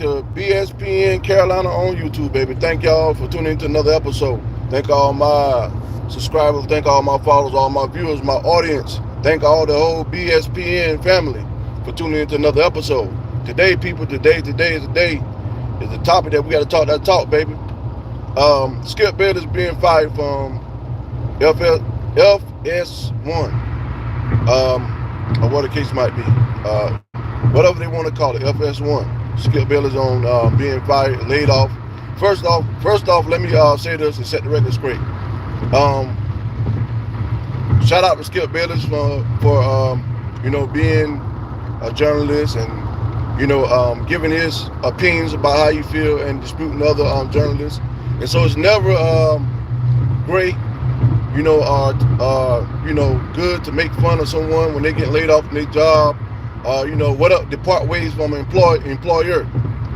to BSPN Carolina on YouTube, baby. Thank y'all for tuning into another episode. Thank all my subscribers, thank all my followers, all my viewers, my audience. Thank all the whole BSPN family for tuning into another episode. Today, people, today is the topic that we got to talk that talk, baby. Skip Bayless being fired from FS1, or what the case might be. Whatever they want to call it, FS1. Skip Bayless on being fired, laid off. First off, let me say this and set the record straight. Shout out to Skip Bayless for being a journalist and giving his opinions about how you feel and disputing other journalists. And so it's never great, good to make fun of someone when they get laid off from their job. Depart ways from an employer.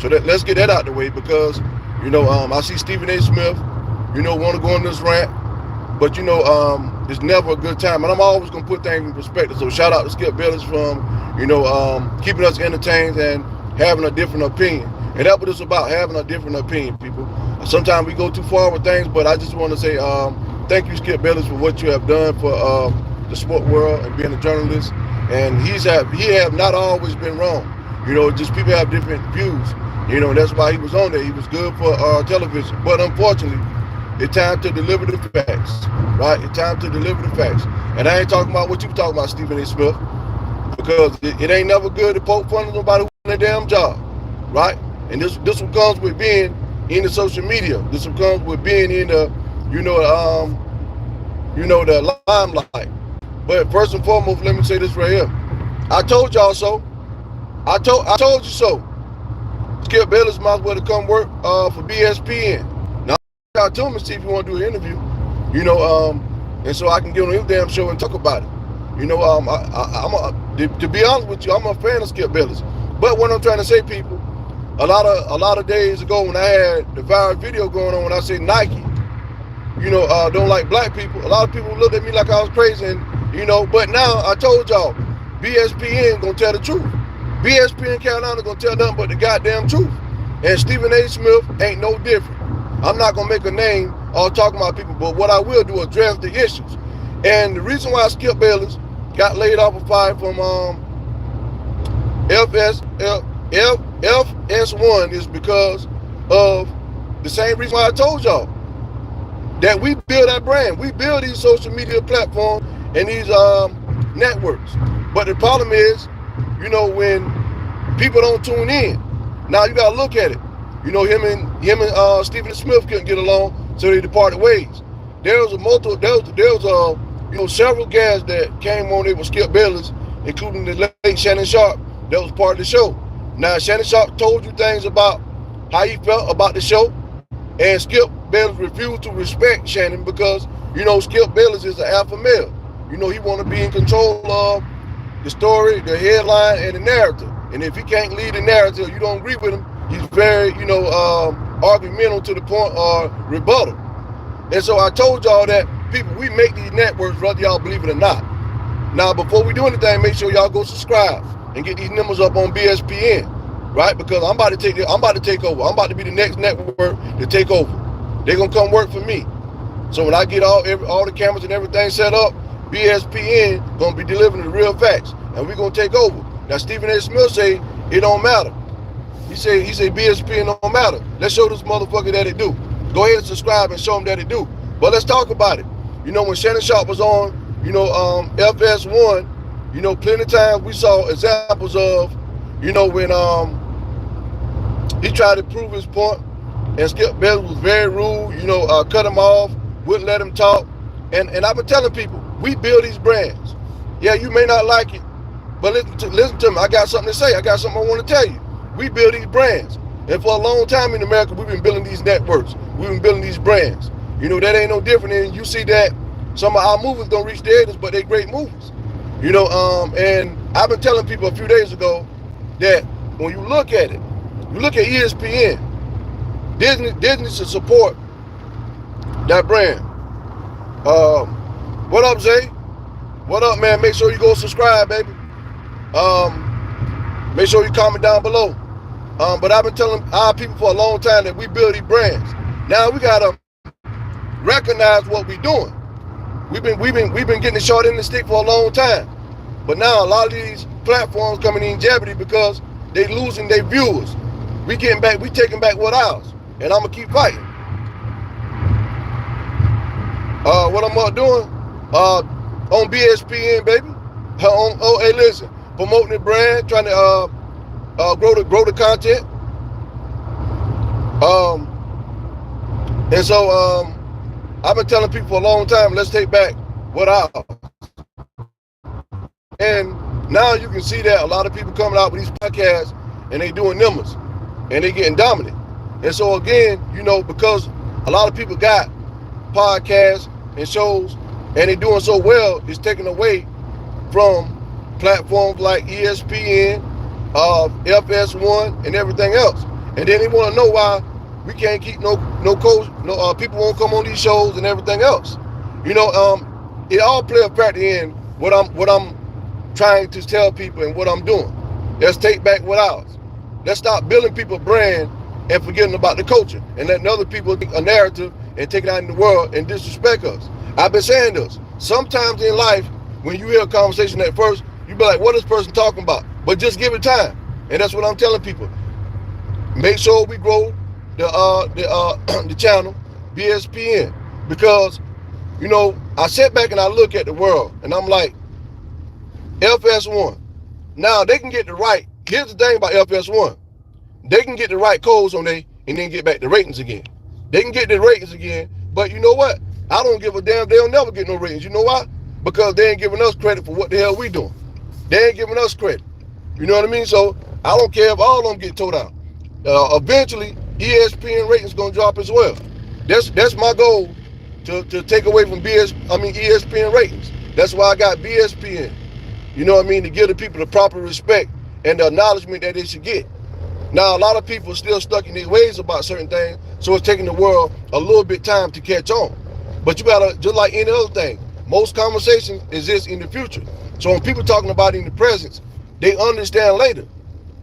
So let's get that out the way because, I see Stephen A. Smith, want to go on this rant, but it's never a good time. And I'm always gonna put things in perspective. So shout out to Skip Bayless from, keeping us entertained and having a different opinion. And that's what it's about, having a different opinion, people. Sometimes we go too far with things, but I just want to say thank you, Skip Bayless, for what you have done for the sport world and being a journalist. And he have not always been wrong. Just people have different views. That's why he was on there. He was good for television. But unfortunately, it's time to deliver the facts, right? It's time to deliver the facts. And I ain't talking about what you talking about, Stephen A. Smith, because it ain't never good to poke fun of nobody who's in their damn job, right? And this one comes with being in the social media. This one comes with being in the, the limelight. But first and foremost, let me say this right here. I told y'all so. I told you so. Skip Bayless might as well to come work for BSPN. Now I told him to see if you want to do an interview, and so I can get on his damn show and talk about it. To be honest with you, I'm a fan of Skip Bayless. But what I'm trying to say, people, a lot of days ago when I had the viral video going on when I said Nike, don't like black people, a lot of people looked at me like I was crazy and but now I told y'all, BSPN gonna tell the truth. BSPN Carolina gonna tell nothing but the goddamn truth. And Stephen A. Smith ain't no different. I'm not gonna make a name or talk about people, but what I will do is address the issues. And the reason why Skip Bayless got laid off and fired from FS1 is because of the same reason why I told y'all that we build our brand. We build these social media platforms and these networks. But the problem is, when people don't tune in. Now you gotta look at it. Him and Stephen Smith couldn't get along, so they departed ways. There was several guys that came on there with Skip Bayless, including the late Shannon Sharpe, that was part of the show. Now Shannon Sharpe told you things about how he felt about the show, and Skip Bayless refused to respect Shannon because Skip Bayless is an alpha male. He want to be in control of the story, the headline, and the narrative. And if he can't lead the narrative, you don't agree with him, he's very, argumentative to the point or rebuttal. And so I told y'all that, people, we make these networks whether y'all believe it or not. Now, before we do anything, make sure y'all go subscribe and get these numbers up on BSPN, right? Because I'm about to take over. I'm about to be the next network to take over. They're gonna come work for me. So when I get all the cameras and everything set up, BSPN gonna be delivering the real facts, and we're gonna take over. Now Stephen A. Smith say it don't matter. He say BSPN don't matter. Let's show this motherfucker that it do. Go ahead and subscribe and show him that it do. But let's talk about it. When Shannon Sharpe was on, FS1, plenty of times we saw examples of, when he tried to prove his point, and Skip Bayless was very rude, cut him off, wouldn't let him talk. And I've been telling people, we build these brands. Yeah, you may not like it, but listen to me. I got something to say. I got something I want to tell you. We build these brands. And for a long time in America, we've been building these networks. We've been building these brands. That ain't no different. And you see that some of our movies don't reach the editors, but they're great movies. And I've been telling people a few days ago that when you look at it, you look at ESPN, Disney should support that brand. What up, Zay? What up, man? Make sure you go subscribe, baby. Make sure you comment down below. But I've been telling our people for a long time that we build these brands. Now we gotta recognize what we're doing. We've been getting the short end of the stick for a long time. But now a lot of these platforms coming in jeopardy because they losing their viewers. We taking back what ours. And I'm gonna keep fighting. What I'm doing? On BSPN, baby. Hey, listen, promoting the brand, trying to grow the content. And so I've been telling people for a long time, let's take back what ours. And now you can see that a lot of people coming out with these podcasts and they doing numbers and they getting dominant. And so again, because a lot of people got podcasts and shows and they doing so well, it's taken away from platforms like ESPN, FS1, and everything else. And then they want to know why we can't keep no coach, people won't come on these shows and everything else. It all play a factor in what I'm trying to tell people and what I'm doing. Let's take back what ours. Let's stop building people's brand and forgetting about the culture and letting other people take a narrative and take it out in the world and disrespect us. I've been saying this. Sometimes in life, when you hear a conversation at first, you be like, what is this person talking about? But just give it time. And that's what I'm telling people. Make sure we grow the channel, BSPN. Because, I sit back and I look at the world and I'm like, FS1. Now they can get the right. Here's the thing about FS1. They can get the right codes on they and then get back the ratings again. They can get the ratings again, but you know what? I don't give a damn. They'll never get no ratings. You know why? Because they ain't giving us credit for what the hell we doing. They ain't giving us credit. You know what I mean? So I don't care if all of them get towed out. Eventually, ESPN ratings gonna drop as well. That's my goal to take away from ESPN ratings. That's why I got BSPN. You know what I mean? To give the people the proper respect and the acknowledgement that they should get. Now, a lot of people are still stuck in their ways about certain things, so it's taking the world a little bit time to catch on. But you gotta, just like any other thing, most conversations exist in the future. So when people talking about it in the present, they understand later.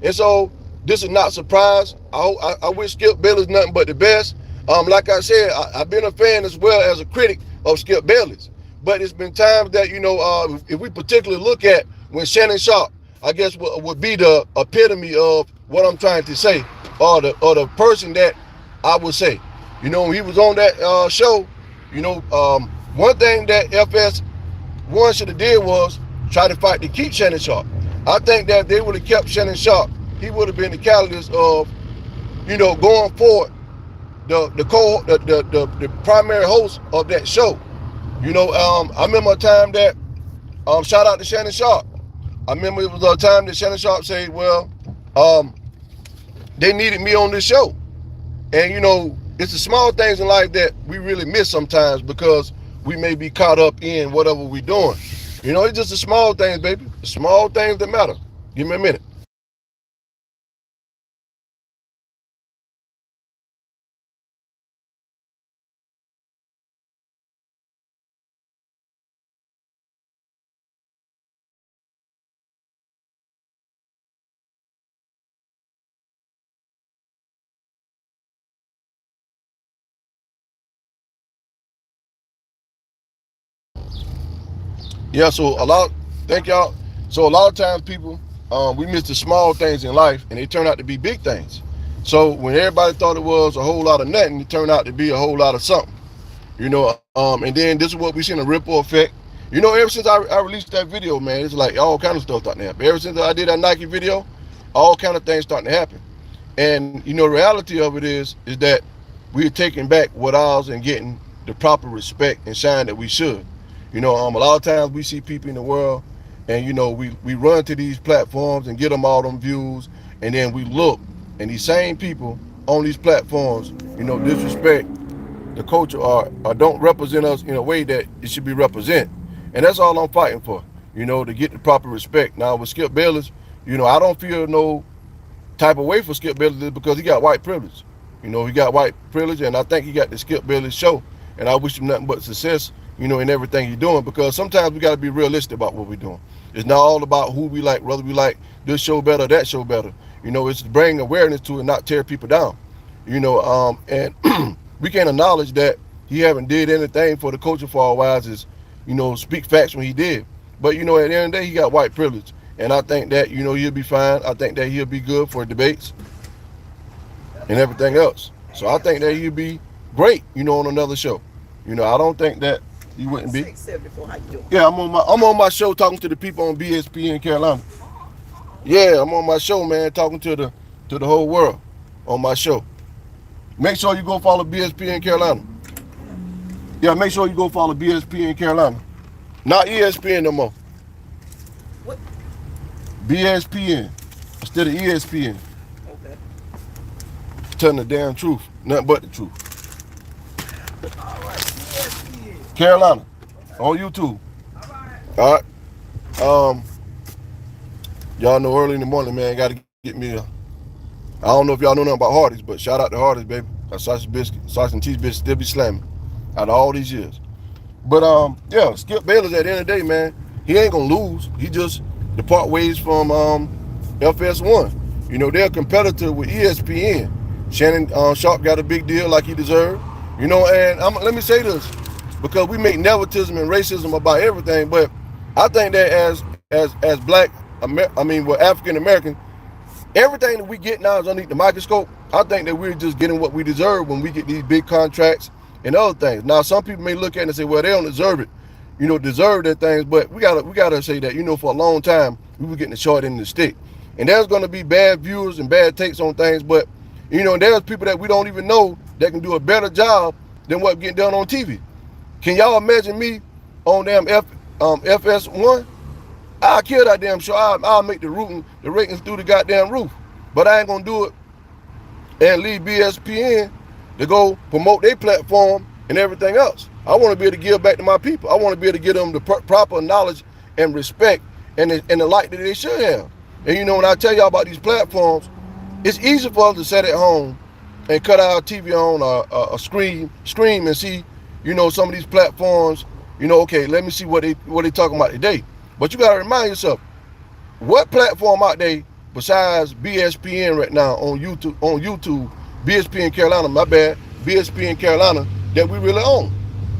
And so this is not a surprise. I wish Skip Bayless nothing but the best. Like I said, I've been a fan as well as a critic of Skip Bayless. But it's been times that, if we particularly look at when Shannon Sharpe, I guess would be the epitome of what I'm trying to say, or the person that I would say. When he was on that show, one thing that FS1 should have did was try to fight to keep Shannon Sharpe. I think that if they would have kept Shannon Sharpe, he would have been the catalyst of, going forward, the primary host of that show. I remember a time that, shout out to Shannon Sharpe. I remember it was a time that Shannon Sharpe said, well, they needed me on this show. And, it's the small things in life that we really miss sometimes because we may be caught up in whatever we're doing. It's just the small things, baby. The small things that matter. Give me a minute. Yeah, thank y'all. So a lot of times people, we miss the small things in life and they turn out to be big things. So when everybody thought it was a whole lot of nothing, it turned out to be a whole lot of something. And then this is what we seen, a ripple effect. Ever since I released that video, man, it's like all kind of stuff starting to happen. Ever since I did that Nike video, all kind of things starting to happen. And the reality of it is that we're taking back what ours and getting the proper respect and shine that we should. A lot of times we see people in the world and, we run to these platforms and get them all them views. And then we look and these same people on these platforms, disrespect the culture or don't represent us in a way that it should be represented. And that's all I'm fighting for, to get the proper respect. Now with Skip Bayless, I don't feel no type of way for Skip Bayless because he got white privilege. He got white privilege and I think he got the Skip Bayless show. And I wish him nothing but success, in everything he's doing, because sometimes we got to be realistic about what we're doing. It's not all about who we like, whether we like this show better, that show better. You know, it's to bring awareness to it, not tear people down. You know, and we can't acknowledge that he haven't did anything for the culture for a while. Is, you know, speak facts when he did. But you know, at the end of the day, he got white privilege, and I think that, you know, he'll be fine. I think that he'll be good for debates and everything else. So I think that he'll be great, you know, on another show. You know, I don't think that he wouldn't be. 674, how you doing? Yeah, I'm on my show talking to the people on BSP in Carolina. Yeah, I'm on my show, man, talking to the whole world on my show. Make sure you go follow BSP in Carolina. Yeah, make sure you go follow BSP in Carolina. Not ESPN no more. What? BSPN instead of ESPN. Okay. Telling the damn truth, nothing but the truth. All right, ESPN. Carolina, Okay. on YouTube. All right. All right. Y'all know early in the morning, man, got to get me a. I don't know if y'all know nothing about Hardee's, but shout out to Hardee's, baby. That sausage and cheese biscuit still be slamming out of all these years. But yeah, Skip Bayless at the end of the day, man, he ain't gonna lose. He just depart ways from FS1. You know, they're a competitor with ESPN. Shannon Sharpe got a big deal like he deserved. You know, and let me say this, because we make nepotism and racism about everything, but I think that as black, African American, everything that we get now is underneath the microscope. I think that we're just getting what we deserve when we get these big contracts and other things. Now, some people may look at it and say, well, they don't deserve it, you know, deserve their things, but we gotta say that, you know, for a long time, we were getting the short end of the stick. And there's gonna be bad viewers and bad takes on things, but, you know, there's people that we don't even know that can do a better job than what's getting done on TV. Can y'all imagine me on damn FS1? I'll kill that damn show. I'll make the ratings through the goddamn roof. But I ain't gonna do it and leave BSPN to go promote their platform and everything else. I want to be able to give back to my people. I want to be able to give them the proper knowledge and respect and the light that they should have. And you know, when I tell y'all about these platforms, it's easy for us to sit at home and cut our TV on a screen and see, you know, some of these platforms. You know, okay, let me see what they talking about today. But you gotta remind yourself, what platform out there besides BSPN right now on YouTube, BSPN Carolina, my bad, BSPN Carolina, that we really own.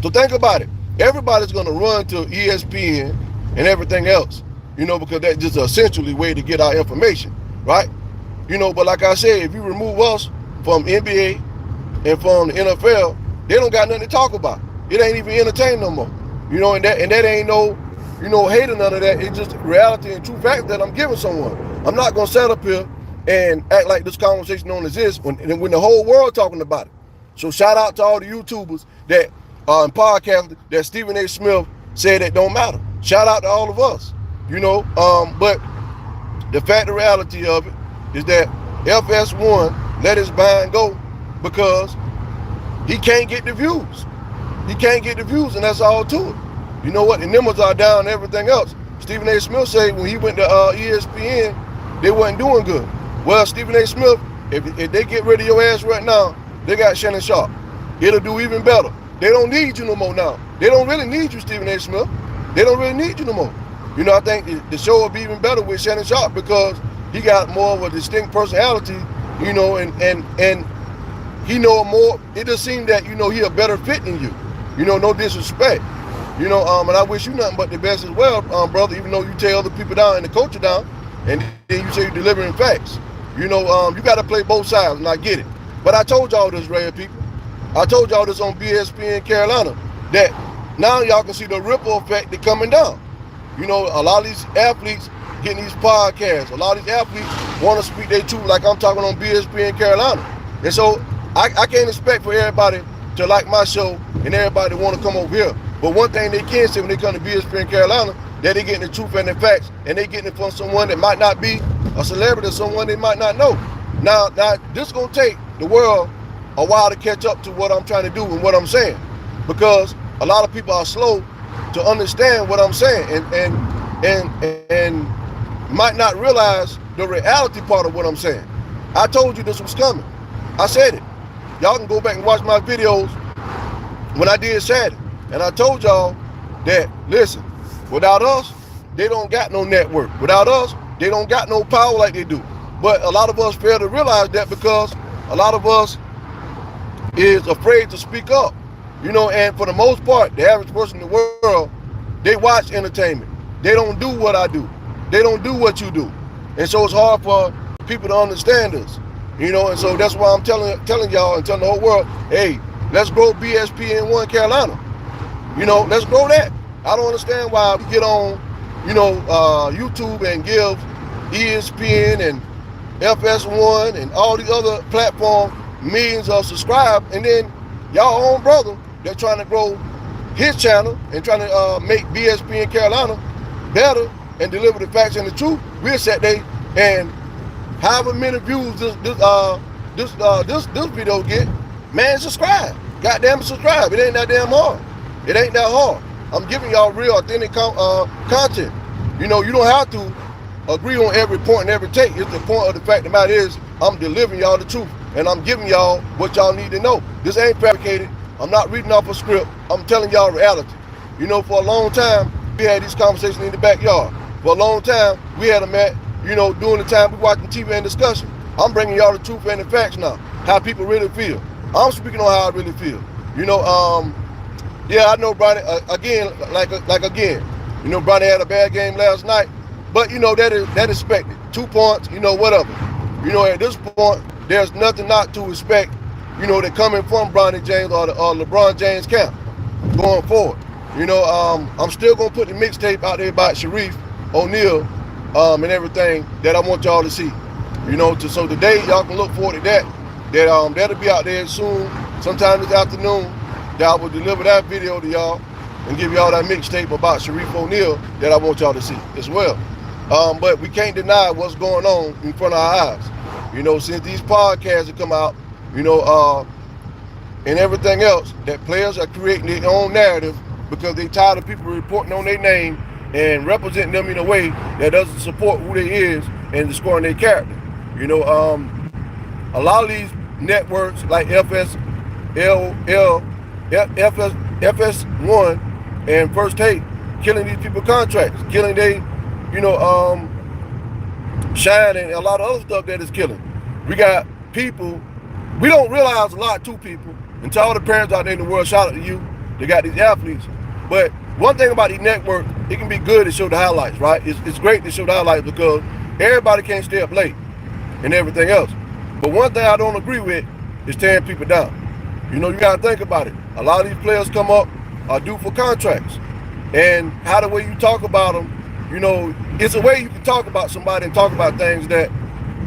So think about it. Everybody's gonna run to ESPN and everything else, you know, because that's just essentially way to get our information, right? You know, but like I said, if you remove us from NBA and from the NFL, they don't got nothing to talk about. It ain't even entertainment no more. You know, and that ain't no, you know, hating none of that. It's just reality and true fact that I'm giving someone. I'm not gonna sit up here and act like this conversation don't exist when the whole world talking about it. So shout out to all the YouTubers that and podcasters that Stephen A. Smith said that don't matter. Shout out to all of us. You know, but the fact, the reality of it is that FS1 let his bind go because he can't get the views. He can't get the views, and that's all to it. You know what? The numbers are down and everything else. Stephen A. Smith said when he went to ESPN, they wasn't doing good. Well, Stephen A. Smith, if they get rid of your ass right now, they got Shannon Sharpe. It'll do even better. They don't need you no more now. They don't really need you, Stephen A. Smith. They don't really need you no more. You know, I think the show will be even better with Shannon Sharpe because he got more of a distinct personality, you know, and he know more. It just seemed that, you know, he a better fit than you. You know, no disrespect. You know, and I wish you nothing but the best as well, brother, even though you tear other people down and the culture down, and then you say you're delivering facts. You know, you got to play both sides, and I get it. But I told y'all this, red people. I told y'all this on BSPN Carolina, that now y'all can see the ripple effect that coming down. You know, a lot of these athletes getting these podcasts. A lot of these athletes want to speak their truth like I'm talking on BSPN Carolina. And so I can't expect for everybody to like my show and everybody want to come over here. But one thing they can say when they come to BSP in Carolina, that they getting the truth and the facts, and they getting it from someone that might not be a celebrity or someone they might not know. Now this is gonna take the world a while to catch up to what I'm trying to do and what I'm saying, because a lot of people are slow to understand what I'm saying and might not realize the reality part of what I'm saying. I told you this was coming. I said it. Y'all can go back and watch my videos when I did Saturday. And I told y'all that, listen, without us, they don't got no network. Without us, they don't got no power like they do. But a lot of us fail to realize that because a lot of us is afraid to speak up. And for the most part, the average person in the world, they watch entertainment. They don't do what I do. They don't do what you do. And so it's hard for people to understand us. And so that's why I'm telling y'all and telling the whole world, hey, let's grow BSPN1 Carolina. Let's grow that. I don't understand why we get on, YouTube and give ESPN and FS1 and all these other platforms millions of subscribers, and then y'all own brother, they're trying to grow his channel and trying to make BSPN Carolina better and deliver the facts and the truth. We'll sit there and however many views this video get, man, subscribe. Goddamn, subscribe. It ain't that damn hard. It ain't that hard. I'm giving y'all real authentic content. You don't have to agree on every point and every take. It's the point of the fact of the matter is I'm delivering y'all the truth and I'm giving y'all what y'all need to know. This ain't fabricated. I'm not reading off a script. I'm telling y'all reality. For a long time, we had these conversations in the backyard. For a long time, we had them at, during the time we watching TV and discussion. I'm bringing y'all the truth and the facts now, how people really feel. I'm speaking on how I really feel. Yeah, I know Bronny, again, Bronny had a bad game last night, but that expected. 2 points, whatever. At this point, there's nothing not to expect, that coming from Bronny James or LeBron James camp going forward. I'm still gonna put the mixtape out there about Sharif O'Neal and everything that I want y'all to see. So today y'all can look forward to that. That'll be out there soon, sometime this afternoon. That I will deliver that video to y'all and give y'all that mixtape about Sharif O'Neal that I want y'all to see as well. But we can't deny what's going on in front of our eyes. Since these podcasts have come out, and everything else, that players are creating their own narrative because they tired of people reporting on their name and representing them in a way that doesn't support who they is and destroying their character. A lot of these networks like FS1 and First Take killing these people contracts, killing they, Shine and a lot of other stuff that is killing. We got people, we don't realize a lot to people, and to all the parents out there in the world, shout out to you, they got these athletes. But one thing about these networks, it can be good to show the highlights, right? It's great to show the highlights because everybody can't stay up late and everything else. But one thing I don't agree with is tearing people down. You gotta think about it. A lot of these players come up are due for contracts. And how the way you talk about them, it's a way you can talk about somebody and talk about things that,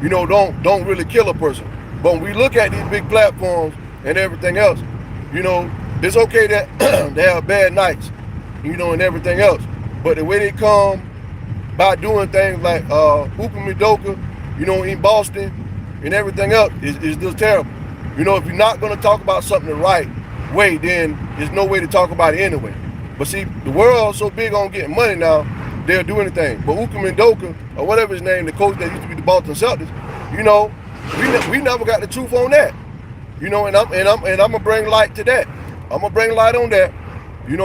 don't really kill a person. But when we look at these big platforms and everything else, it's okay that they have bad nights, and everything else. But the way they come by doing things like Hoopin' Midoka, in Boston and everything else is just terrible. If you're not going to talk about something the right way, then there's no way to talk about it anyway. But see, the world's so big on getting money now, they'll do anything. But Uka Mendoka, or whatever his name, the coach that used to be the Boston Celtics, we never got the truth on that. And I'm gonna bring light to that. I'm gonna bring light on that.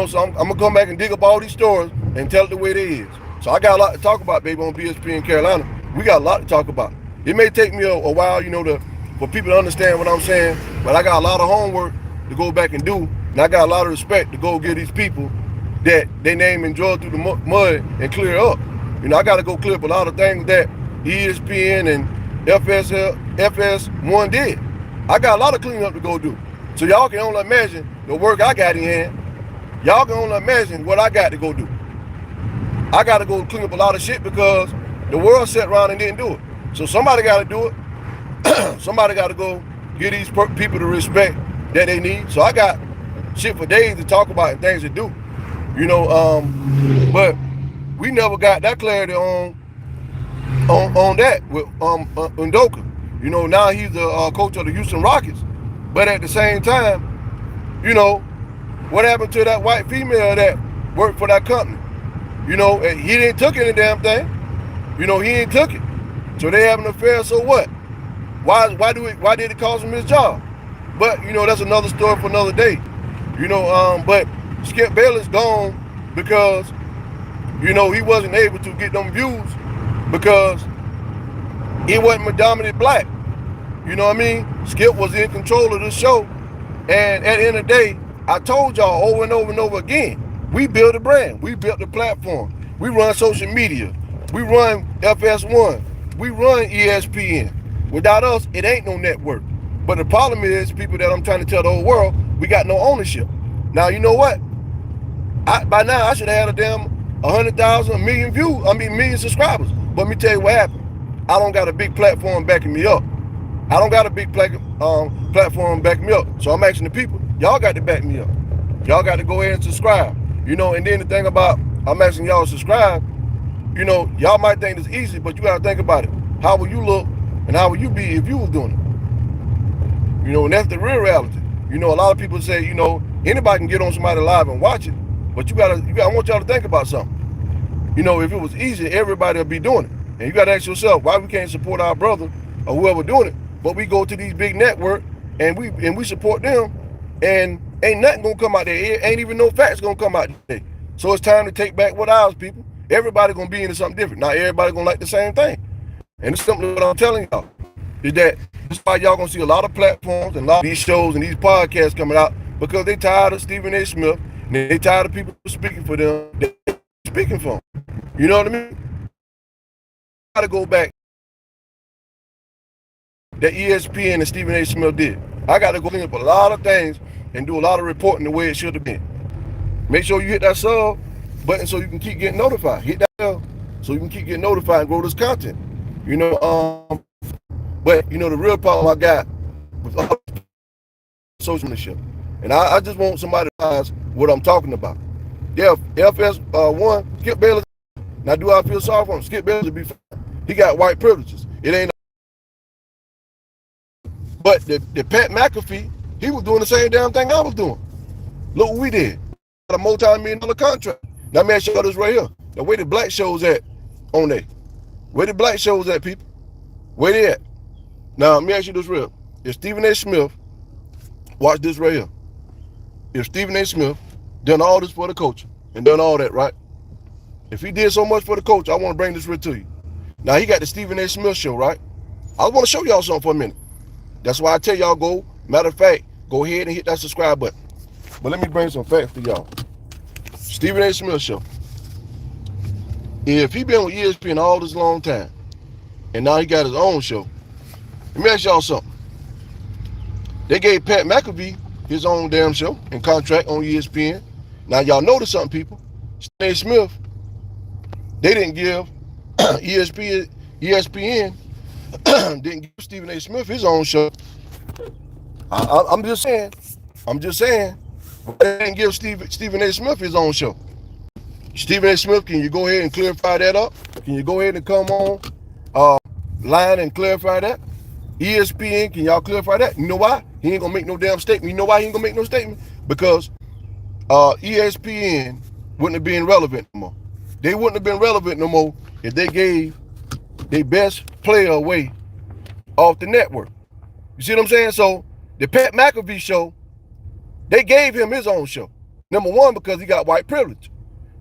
So I'm gonna come back and dig up all these stories and tell it the way it is. So I got a lot to talk about, baby, on BSPN Carolina. We got a lot to talk about. It may take me a while, for people to understand what I'm saying, but I got a lot of homework to go back and do, and I got a lot of respect to go give these people that they name and draw through the mud and clear up. I got to go clear up a lot of things that ESPN and FS1 did. I got a lot of cleanup to go do. So y'all can only imagine the work I got in hand. Y'all can only imagine what I got to go do. I got to go clean up a lot of shit because the world sat around and didn't do it. So somebody got to do it. Somebody got to go give these people the respect that they need. So I got shit for days to talk about and things to do. But we never got that clarity on that with Udoka. Now he's the coach of the Houston Rockets. But at the same time, what happened to that white female that worked for that company? He didn't took any damn thing. He ain't took it. So they have an affair, so what? Why did it cost him his job? But that's another story for another day. But Skip Bayless gone because he wasn't able to get them views because It wasn't predominantly black. You know what I mean? Skip was in control of the show. And at the end of the day, I told y'all over and over and over again, we built a brand. We built the platform. We run social media. We run FS1. We run ESPN. Without us, it ain't no network. But the problem is, people that I'm trying to tell the whole world, we got no ownership. Now, you know what? By now, I should have had a damn 100,000, a million views, million subscribers. But let me tell you what happened. I don't got a big platform backing me up. I don't got a big platform backing me up. So I'm asking the people, y'all got to back me up. Y'all got to go ahead and subscribe. You know, and then the thing about, I'm asking y'all to subscribe, you know, y'all might think it's easy, but you got to think about it. How will you look and how will you be if you was doing it? You know, and that's the real reality. You know, a lot of people say, you know, anybody can get on somebody live and watch it, but I want y'all to think about something. You know, if it was easy, everybody would be doing it. And you got to ask yourself, why we can't support our brother or whoever doing it, but we go to these big networks and we support them, and ain't nothing gonna come out there. Ain't even no facts gonna come out there. So it's time to take back what ours, people. Everybody gonna be into something different. Not everybody gonna like the same thing. And it's simply what I'm telling y'all is that that's why y'all gonna see a lot of platforms and a lot of these shows and these podcasts coming out, because they tired of Stephen A. Smith and they tired of people speaking for them. They're speaking for them. You know what I mean? Gotta go back that ESPN and Stephen A. Smith did. I got to go clean up a lot of things and do a lot of reporting the way it should have been. Make sure you hit that sub button so you can keep getting notified. Hit that bell so you can keep getting notified and grow this content. You know, but you know the real problem I got with social media, and I just want somebody to realize what I'm talking about. Yeah, FS1, Skip Bayless. Now, do I feel sorry for him? Skip Bayless would be fine. He got white privileges. It ain't. But the Pat McAfee, he was doing the same damn thing I was doing. Look what we did. A multi-million-dollar contract. Now, let me ask you this right here. Now, where the black shows at on there? Where the black shows at, people? Where they at? Now, let me ask you this real. If Stephen A. Smith, watch this right here. If Stephen A. Smith done all this for the coach and done all that, right? If he did so much for the coach, I want to bring this right to you. Now, he got the Stephen A. Smith show, right? I want to show y'all something for a minute. That's why I tell y'all go. Matter of fact, go ahead and hit that subscribe button. But let me bring some facts to y'all. Stephen A. Smith show. If he been with ESPN all this long time, and now he got his own show, let me ask y'all something. They gave Pat McAfee his own damn show and contract on ESPN. Now y'all notice something, people. Stephen A. Smith, they didn't give ESPN didn't give Stephen A. Smith his own show. I'm just saying. They didn't give Stephen A. Smith his own show. Stephen A. Smith, can you go ahead and clarify that up? Can you go ahead and come on line and clarify that? ESPN, can y'all clarify that? You know why? He ain't gonna make no damn statement. You know why he ain't gonna make no statement? Because ESPN wouldn't have been relevant no more. They wouldn't have been relevant no more if they gave their best player away off the network. You see what I'm saying? So the Pat McAfee show, they gave him his own show. Number one, because he got white privilege.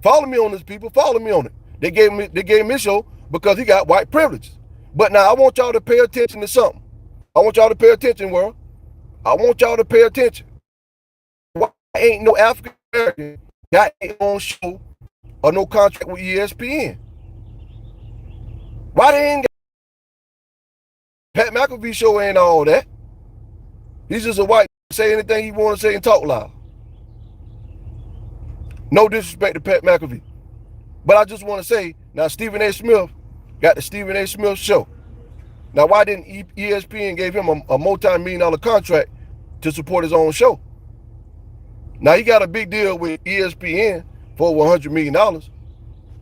Follow me on this, people. Follow me on it. They gave him his show because he got white privileges. But now I want y'all to pay attention to something. I want y'all to pay attention, world. I want y'all to pay attention. Why ain't no African American got their own show or no contract with ESPN? Why they ain't got Pat McAfee show ain't all that? He's just a white say anything he want to say and talk loud. No disrespect to Pat McAfee. But I just want to say, now Stephen A. Smith got the Stephen A. Smith show. Now, why didn't ESPN give him a multi-million-dollar contract to support his own show? Now, he got a big deal with ESPN for over $100 million.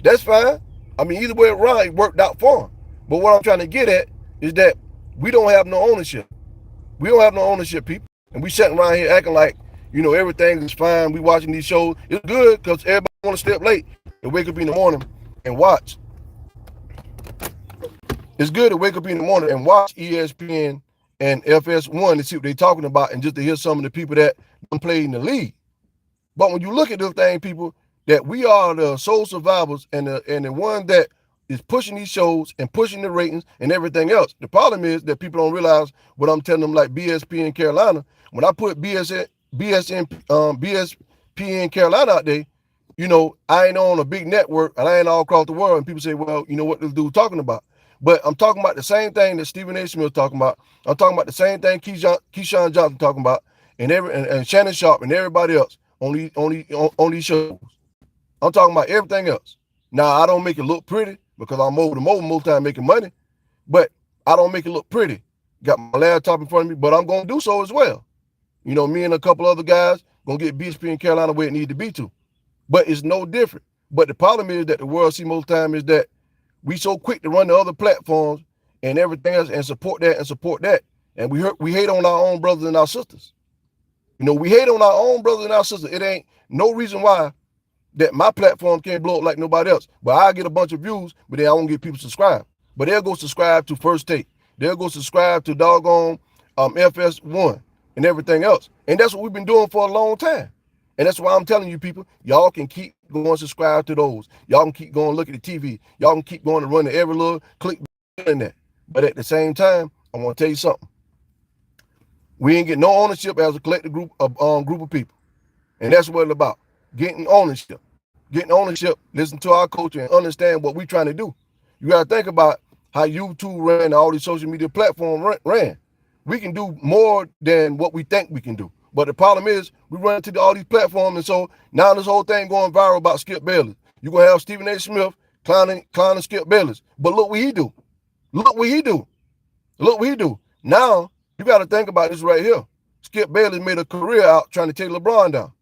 That's fine. I mean, either way around, it worked out for him. But what I'm trying to get at is that we don't have no ownership. We don't have no ownership, people. And we sitting around here acting like, you know, everything is fine. We watching these shows. It's good because everybody want to stay up late and wake up in the morning and watch. It's good to wake up in the morning and watch ESPN and FS1 to see what they're talking about and just to hear some of the people that play in the league. But when you look at this thing, people, that we are the sole survivors and the one that is pushing these shows and pushing the ratings and everything else. The problem is that people don't realize what I'm telling them, like BSP in Carolina. When I put BSPN Carolina out there, I ain't on a big network and I ain't all across the world. And people say, well, what this dude talking about? But I'm talking about the same thing that Stephen A. Smith talking about. I'm talking about the same thing Keyshawn Johnson talking about, and Shannon Sharpe and everybody else on these shows. I'm talking about everything else. Now, I don't make it look pretty because I'm over the mobile most time making money, but I don't make it look pretty. Got my laptop in front of me, but I'm going to do so as well. Me and a couple other guys going to get BSP in Carolina where it need to be to. But it's no different. But the problem is that the world see most time is that we so quick to run the other platforms and everything else and support that. And we hate on our own brothers and our sisters. We hate on our own brothers and our sisters. It ain't no reason why that my platform can't blow up like nobody else. But I get a bunch of views, but then I won't get people subscribed. But they'll go subscribe to First Take. They'll go subscribe to doggone FS1 and everything else. And that's what we've been doing for a long time. And that's why I'm telling you people, y'all can keep going subscribe to those. Y'all can keep going look at the TV. Y'all can keep going to run to every little click in that. But at the same time, I want to tell you something. We ain't getting no ownership as a collective group of people. And that's what it's about. Getting ownership. Listen to our culture and understand what we're trying to do. You got to think about how YouTube ran and all these social media platforms ran. We can do more than what we think we can do. But the problem is we run into all these platforms, and so now this whole thing going viral about Skip Bayless. You're going to have Stephen A. Smith clowning Skip Bayless. But look what he do. Now, you got to think about this right here. Skip Bayless made a career out trying to take LeBron down.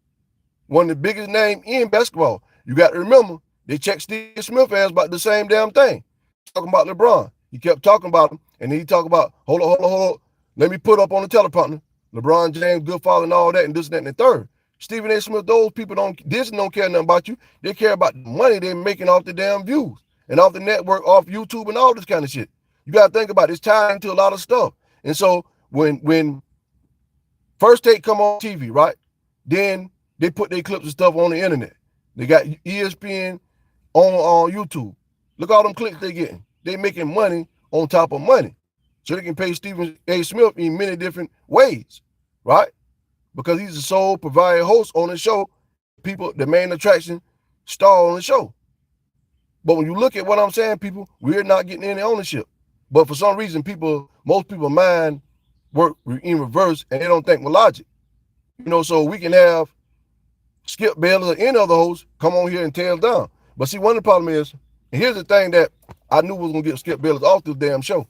One of the biggest names in basketball. You got to remember, they checked Steve Smith ass about the same damn thing. Talking about LeBron. He kept talking about him, and then he talked about, hold on. Let me put up on the teleprompter. LeBron James, good father and all that, and this, that, and the third. Stephen A. Smith, those people Disney don't care nothing about you. They care about the money they're making off the damn views and off the network, off YouTube and all this kind of shit. You got to think about it. It's tied into a lot of stuff. And so when First Take come on TV, right, then they put their clips and stuff on the internet. They got ESPN on YouTube. Look all them clicks they getting. They making money on top of money. So they can pay Stephen A. Smith in many different ways, right? Because he's the sole provider host on the show. People, the main attraction, star on the show. But when you look at what I'm saying, people, we're not getting any ownership. But for some reason, most people mind work in reverse and they don't think with logic. So we can have Skip Bayless or any other host come on here and tear us down. But see, one of the problems is, and here's the thing that I knew was going to get Skip Bayless off this damn show.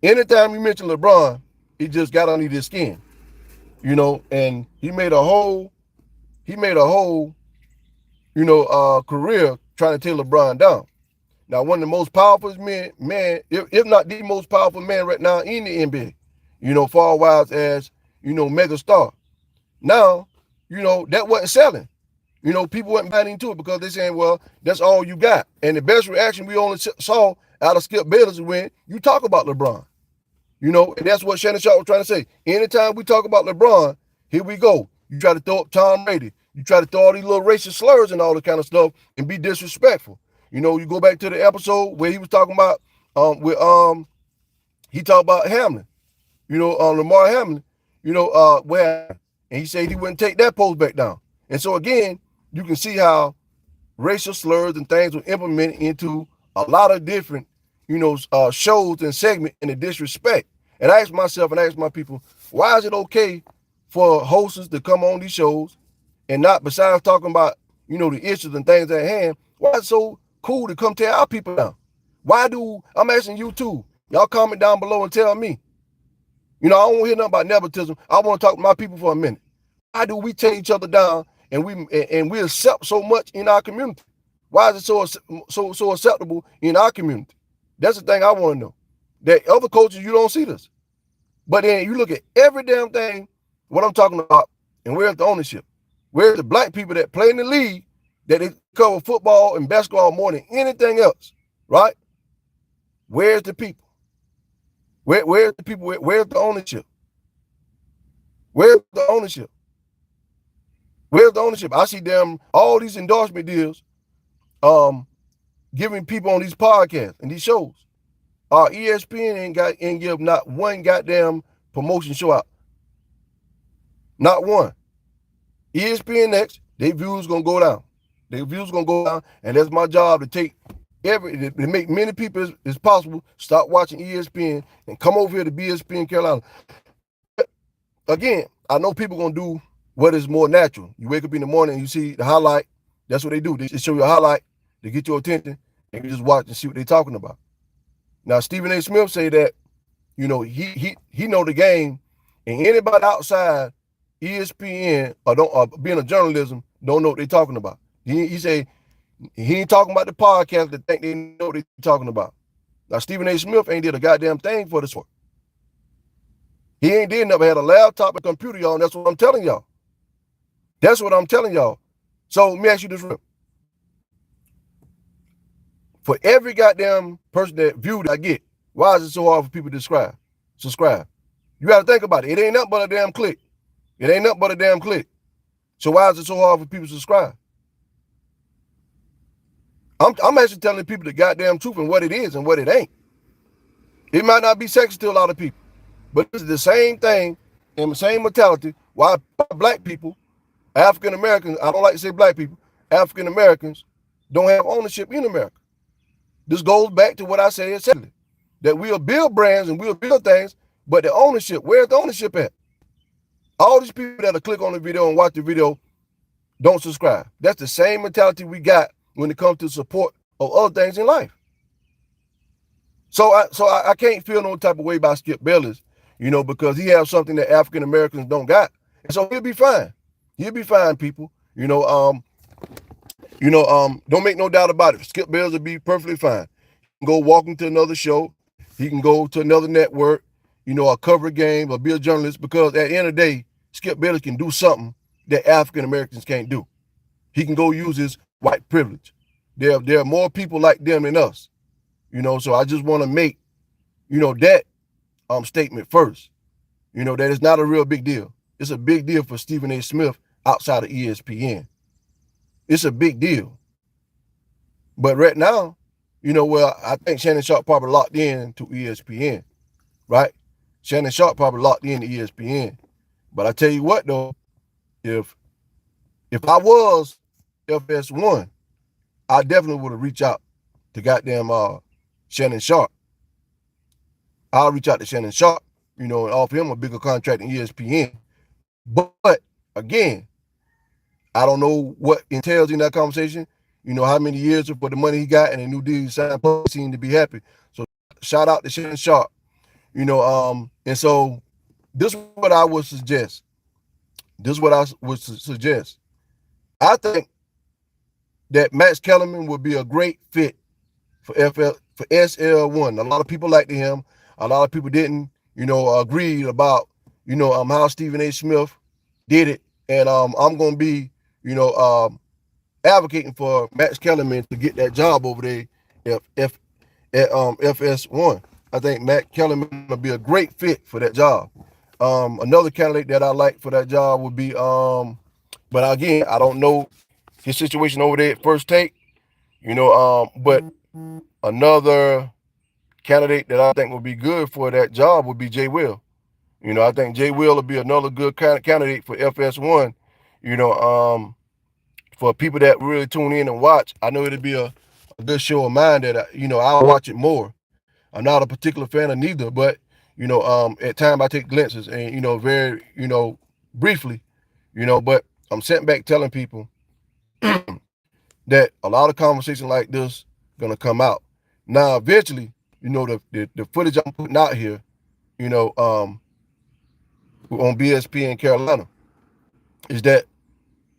Anytime you mention LeBron, he just got under his skin, and he made a whole, career trying to tear LeBron down. Now, one of the most powerful man, if not the most powerful man right now in the NBA, far wise as, mega star. Now, that wasn't selling. People wasn't buying into it because they're saying, well, that's all you got. And the best reaction we only saw out of Skip Bayless is when you talk about LeBron. And that's what Shannon Sharpe was trying to say. Anytime we talk about LeBron, here we go. You try to throw up Tom Brady. You try to throw all these little racist slurs and all that kind of stuff and be disrespectful. You go back to the episode where he was talking about, he talked about Hamlin, Lamar Hamlin, where, and he said he wouldn't take that post back down. And so again, you can see how racial slurs and things were implemented into a lot of different, shows and segments and the disrespect. And I asked myself and I asked my people, why is it okay for hosts to come on these shows and not, besides talking about, the issues and things at hand, why is it so cool to come tear our people down? I'm asking you too, y'all comment down below and tell me. I don't want to hear nothing about nepotism. I want to talk to my people for a minute. Why do we tear each other down and we accept so much in our community? Why is it so acceptable in our community? That's the thing I want to know. That other cultures, you don't see this. But then you look at every damn thing, what I'm talking about, and where's the ownership? Where's the black people that play in the league, that they cover football and basketball more than anything else, right? Where's the people? Where's the people? Where's the ownership? Where's the ownership? Where's the ownership? I see them, all these endorsement deals, giving people on these podcasts and these shows. ESPN ain't give not one goddamn promotion show out. Not one. ESPN next, their views gonna go down. Their views gonna go down, and that's my job to to make many people as possible start watching ESPN and come over here to BSP Carolina. But again, I know people gonna do what is more natural. You wake up in the morning and you see the highlight. That's what they do. They show you a highlight to get your attention, and you just watch and see what they're talking about. Now, Stephen A. Smith say that, he know the game, and anybody outside ESPN or being a journalism don't know what they're talking about. He say he ain't talking about the podcast that think they know what they're talking about. Now, Stephen A. Smith ain't did a goddamn thing for the sport. He ain't did never had a laptop, a computer, y'all, and that's what I'm telling y'all. That's what I'm telling y'all. So let me ask you this real. For every goddamn person that view that I get, why is it so hard for people to subscribe? You got to think about it. It ain't nothing but a damn click. It ain't nothing but a damn click. So why is it so hard for people to subscribe? I'm actually telling people the goddamn truth and what it is and what it ain't. It might not be sexy to a lot of people, but it's the same thing and the same mentality why black people, African Americans, I don't like to say black people, African Americans don't have ownership in America. This goes back to what I said essentially, that we'll build brands and we'll build things, but the ownership, where's the ownership at? All these people that'll click on the video and watch the video don't subscribe. That's the same mentality we got when it comes to support of other things in life. So I can't feel no type of way about Skip Bayless, because he has something that African Americans don't got. And so he'll be fine. He'll be fine, people. Don't make no doubt about it. Skip Bayless will be perfectly fine. He can go walk into another show. He can go to another network, or cover a game or be a journalist, because at the end of the day, Skip Bayless can do something that African Americans can't do. He can go use his white privilege. There are more people like them than us. So I just want to make, that statement first. That it's not a real big deal. It's a big deal for Stephen A. Smith outside of ESPN. It's a big deal. But right now, I think Shannon Sharpe probably locked in to ESPN, right? Shannon Sharpe probably locked in to ESPN. But I tell you what, though, if I was FS1, I definitely would have reached out to goddamn Shannon Sharpe. I'll reach out to Shannon Sharpe, and offer him a bigger contract than ESPN. But again, I don't know what entails in that conversation. How many years for the money he got and the new deal he signed, he seemed to be happy. So shout out to Shannon Sharpe. And so this is what I would suggest. I think that Max Kellerman would be a great fit for SL1. A lot of people liked him. A lot of people didn't, agree about, how Stephen A. Smith did it. And I'm gonna be, advocating for Max Kellerman to get that job over there at FS1. I think Max Kellerman would be a great fit for that job. Another candidate that I like for that job would be, but again, I don't know his situation over there at First Take, but another candidate that I think would be good for that job would be Jay Will. I think Jay Will would be another good candidate for FS1, for people that really tune in and watch. I know it'll be a good show of mine that, I'll watch it more. I'm not a particular fan of neither, but, at times I take glimpses and, very, briefly, but I'm sitting back telling people that a lot of conversations like this gonna come out. Now, eventually, the footage I'm putting out here, on BSP in Carolina, is that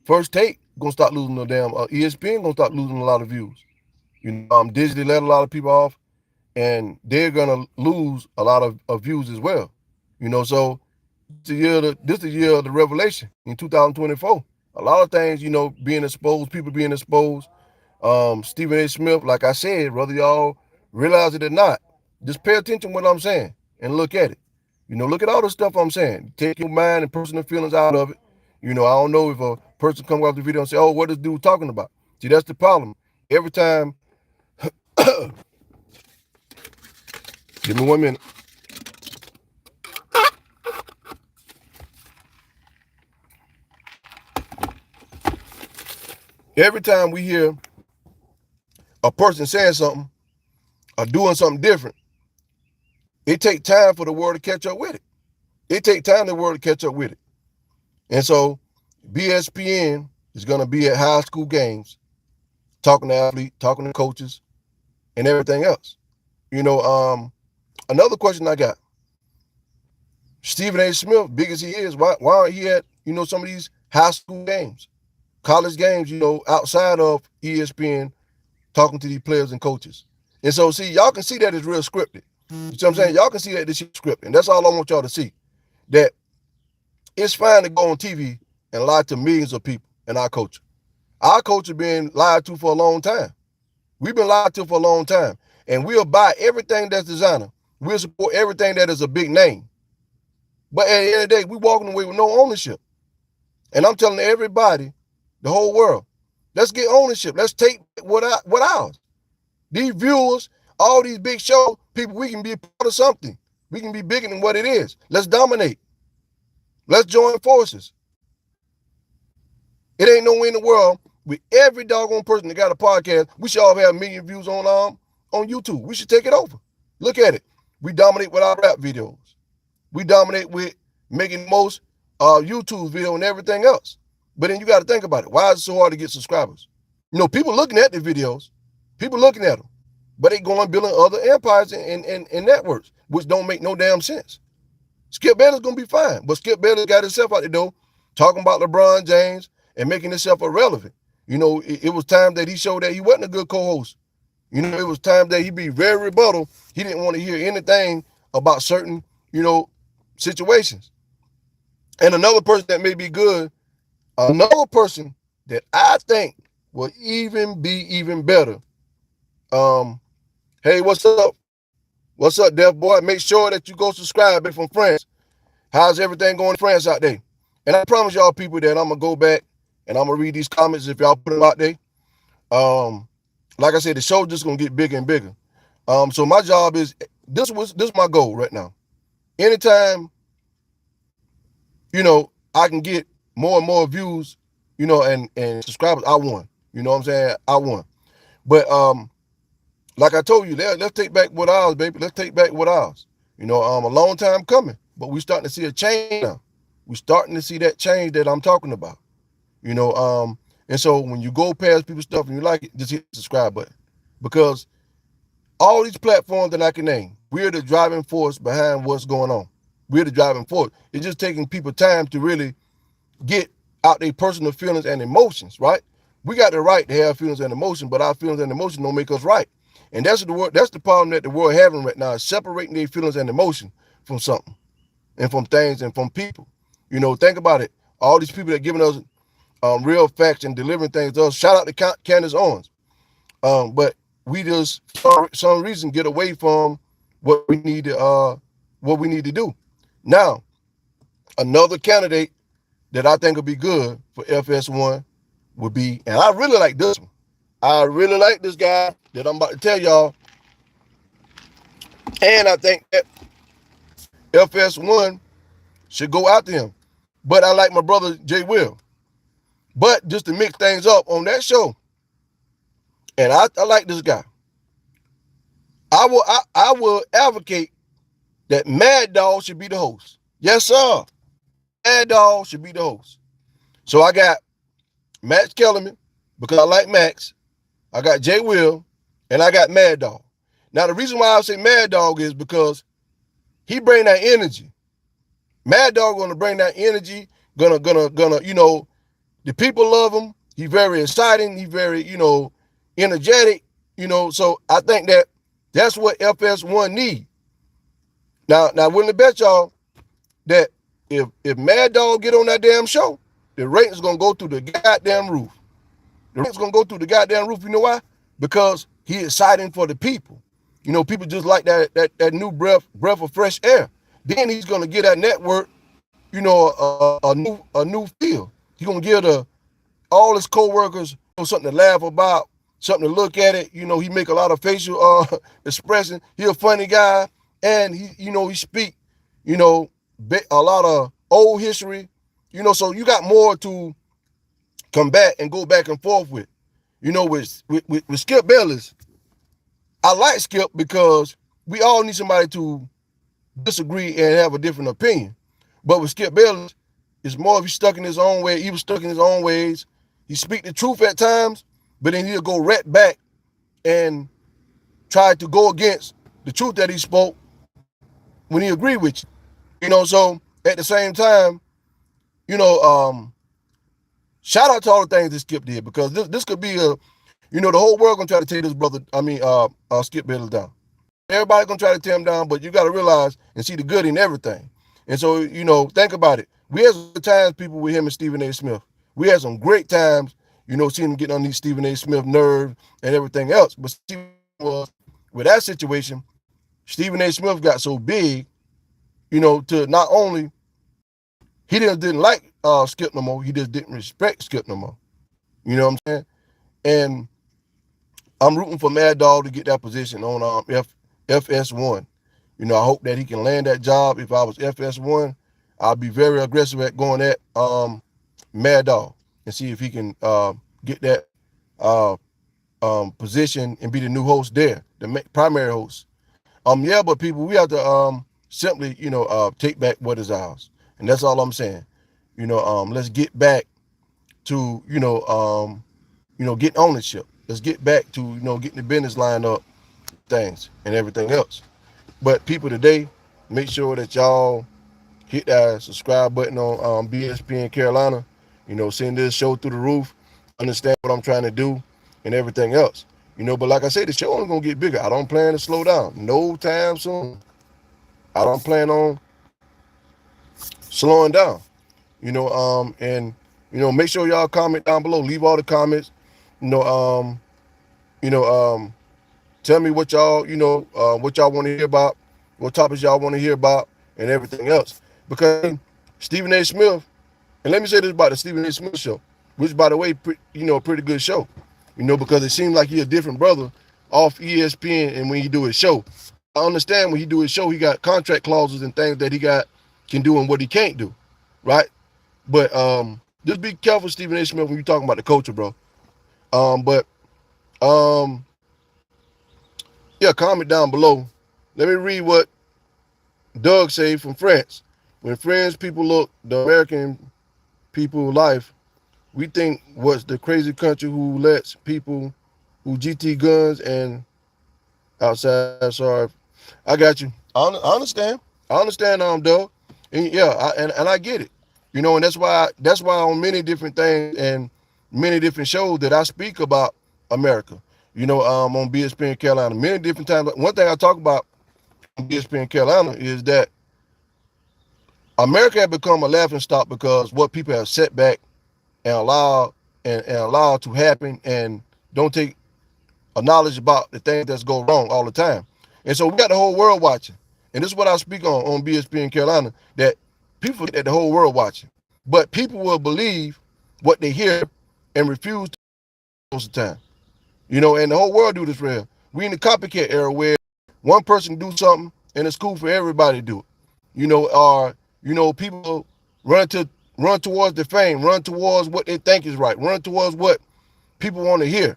First Take gonna start losing the damn ESPN gonna start losing a lot of views. Disney let a lot of people off, and they're gonna lose a lot of views as well. So this is the year of the revelation in 2024. A lot of things, being exposed, people being exposed. Stephen A. Smith, like I said, whether y'all realize it or not, just pay attention to what I'm saying and look at it. Look at all the stuff I'm saying. Take your mind and personal feelings out of it. I don't know if a person comes out the video and say, "Oh, what is dude talking about?" See, that's the problem. Every time Give me 1 minute. Every time we hear a person saying something or doing something different, it takes time for the world to catch up with it. It takes time for the world to catch up with it. And so BSPN is going to be at high school games, talking to athletes, talking to coaches, and everything else. Another question I got. Stephen A. Smith, big as he is, why aren't he at, some of these high school games, college games, outside of ESPN, talking to these players and coaches? And so, see, y'all can see that it's real scripted. You know what I'm saying? Y'all can see that this is scripted. And that's all I want y'all to see. That it's fine to go on TV and lie to millions of people and our culture. Our culture been lied to for a long time. We've been lied to for a long time. And we'll buy everything that's designer. We'll support everything that is a big name. But at the end of the day, we walking away with no ownership. And I'm telling everybody, the whole world, let's get ownership. Let's take what ours. These viewers, all these big show people, we can be a part of something. We can be bigger than what it is. Let's dominate. Let's join forces. It ain't no way in the world with every doggone person that got a podcast, we should all have 1 million views on YouTube. We should take it over. Look at it. We dominate with our rap videos. We dominate with making the most YouTube video and everything else. But then you got to think about it. Why is it so hard to get subscribers? People looking at the videos, people looking at them, but they going building other empires and networks, which don't make no damn sense. Skip Bayless going to be fine, but Skip Bayless got himself out the door talking about LeBron James and making himself irrelevant. It was time that he showed that he wasn't a good co-host. It was time that he be very rebuttal. He didn't want to hear anything about certain, situations. And another person that may be good, another person that I think will be even better. Hey, what's up? What's up, Deaf Boy? Make sure that you go subscribe from France. How's everything going in France out there? And I promise y'all people that I'm going to go back and I'm going to read these comments if y'all put them out there. Like I said, the show just going to get bigger and bigger. So my job is, this is my goal right now. Anytime, I can get more and more views, and subscribers, I won. You know what I'm saying? I won. But like I told you, let's take back what ours, baby. Let's take back what ours. A long time coming, but we're starting to see a change now. We're starting to see that change that I'm talking about. And so when you go past people's stuff and you like it, just hit the subscribe button. Because all these platforms that I can name, we're the driving force behind what's going on. We're the driving force. It's just taking people time to really get out their personal feelings and emotions, right? We got the right to have feelings and emotions, but our feelings and emotions don't make us right. And that's the problem that the world having right now, is separating their feelings and emotion from something and from things and from people. Think about it. All these people that giving us real facts and delivering things to us. Shout out to Candace Owens. But we just, for some reason, get away from what we need to do. Now, another candidate that I think would be good for FS1 would be, and I really like this one. I really like this guy that I'm about to tell y'all. And I think that FS1 should go after him. But I like my brother Jay Will. But just to mix things up on that show, and I like this guy. I will advocate that Mad Dog should be the host. Yes, sir. Mad Dog should be the host. So I got Max Kellerman, because I like Max. I got Jay Will, and I got Mad Dog. Now the reason why I say Mad Dog is because he bring that energy. Mad Dog gonna bring that energy. Gonna, the people love him. He's very exciting. He's very, energetic. So I think that's what FS1 need. Now, willing to bet y'all that if Mad Dog get on that damn show, the ratings gonna go through the goddamn roof. The ratings gonna go through the goddamn roof. You know why? Because he's exciting for the people. People just like that new breath of fresh air. Then he's gonna get that network, a new feel. He's gonna give all his co-workers something to laugh about, something to look at it. He make a lot of facial expression. He a funny guy, and he speak, you know, a lot of old history. So you got more to combat and go back and forth with. With Skip Bayless, I like Skip because we all need somebody to disagree and have a different opinion. But with Skip Bayless, it's more of he's stuck in his own way. He was stuck in his own ways. He speak the truth at times, but then he'll go right back and try to go against the truth that he spoke when he agreed with you. So at the same time, you know, um, shout out to all the things that Skip did because this could be the whole world gonna try to take this brother, Skip Bayless down. Everybody gonna try to tear him down, but you gotta realize and see the good in everything. And so, think about it. We had some times, people, with him and Stephen A. Smith. We had some great times, seeing him getting on these Stephen A. Smith nerves and everything else. But Stephen was, with that situation, Stephen A. Smith got so big, to not only he didn't like Skip no more, he just didn't respect Skip no more. You know what I'm saying? And I'm rooting for Mad Dog to get that position on FS1. I hope that he can land that job. If I was FS1, I'd be very aggressive at going at Mad Dog and see if he can get that position and be the new host there, the primary host. But people, we have to simply, take back what is ours, and that's all I'm saying. Let's get back to, getting ownership. Let's get back to, getting the business lined up, things and everything else. But people, today, make sure that y'all hit that subscribe button on BSPN Carolina. Send this show through the roof. Understand what I'm trying to do and everything else. But like I said, the show only gonna get bigger. I don't plan to slow down no time soon. I don't plan on slowing down. And make sure y'all comment down below. Leave all the comments. You know, um, you know, tell me what y'all, what y'all want to hear about, what topics y'all want to hear about, and everything else. Because Stephen A. Smith, and let me say this about the Stephen A. Smith show, which, by the way, a pretty good show. Because it seems like he a different brother off ESPN and when he do his show. I understand when he do his show, he got contract clauses and things that he can do and what he can't do, right? But just be careful, Stephen A. Smith, when you talking about the culture, bro. But yeah, comment down below. Let me read what Doug say from France. When French people look the American people life, we think what's the crazy country who lets people who GT guns and outside. Sorry, I got you. I understand. I understand, Doug. And yeah, and I get it. And that's why on many different things and many different shows that I speak about America. On BSPN Carolina, many different times. One thing I talk about on BSPN Carolina is that America has become a laughing stock because what people have set back and allowed to happen and don't take a knowledge about the things that's go wrong all the time. And so we got the whole world watching. And this is what I speak on BSP in Carolina, that people forget that the whole world watching. But people will believe what they hear and refuse to most of the time. And the whole world do this real. We in the copycat era where one person do something and it's cool for everybody to do it. People run towards the fame, run towards what they think is right, run towards what people want to hear.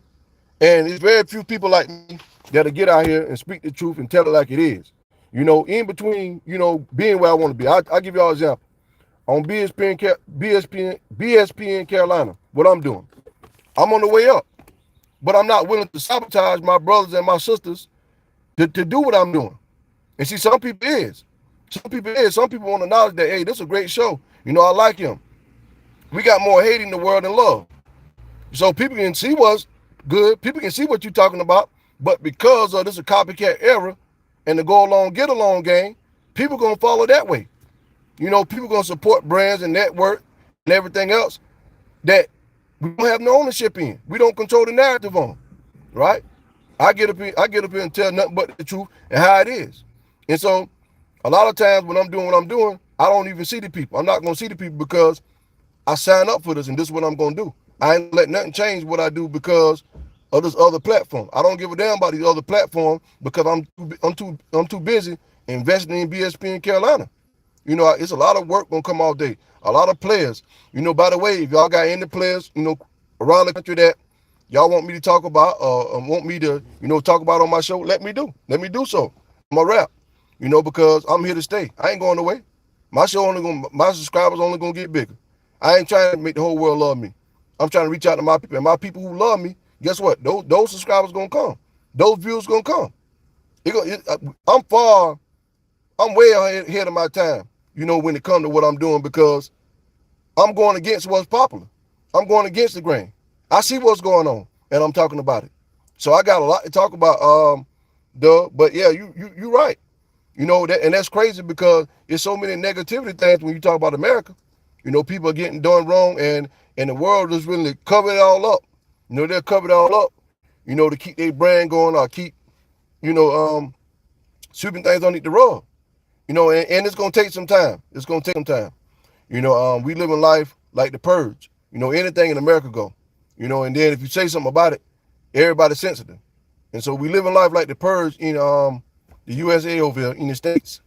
And it's very few people like me that'll get out here and speak the truth and tell it like it is. In between, being where I want to be. I'll give y'all an example. On BSPN Carolina, what I'm doing. I'm on the way up. But I'm not willing to sabotage my brothers and my sisters to do what I'm doing. And see, some people is. Some people want to acknowledge that, hey, this is a great show. I like him. We got more hate in the world than love. So people can see what's good. People can see what you're talking about. But because of this a copycat era and the go along, get along game, people going to follow that way. People going to support brands and network and everything else that we don't have no ownership in. We don't control the narrative on, right? I get up here and tell nothing but the truth and how it is. And so a lot of times when I'm doing what I'm doing, I don't even see the people. I'm not going to see the people because I sign up for this and this is what I'm going to do. I ain't let nothing change what I do because of this other platform. I don't give a damn about these other platforms because I'm too busy investing in BSP in Carolina. It's a lot of work gonna come all day. A lot of players. By the way, if y'all got any players, around the country that y'all want me to talk about, want me to, talk about on my show, let me do. Let me do so. I'm a rap, because I'm here to stay. I ain't going away. My subscribers only gonna get bigger. I ain't trying to make the whole world love me. I'm trying to reach out to my people, and my people who love me. Guess what? Those subscribers gonna come. Those views gonna come. I'm far. I'm way ahead of my time. When it comes to what I'm doing because I'm going against what's popular. I'm going against the grain. I see what's going on, and I'm talking about it. So I got a lot to talk about. But yeah, you right. And that's crazy because it's so many negativity things when you talk about America. People are getting done wrong, and the world is really cover it all up. They'll cover it all up. To keep their brand going or keep sweeping things underneath the rug. And it's gonna take some time. It's gonna take some time. We live in life like the purge. Anything in America go. And then if you say something about it, everybody's sensitive. And so we live in life like the purge in the USA over here in the States.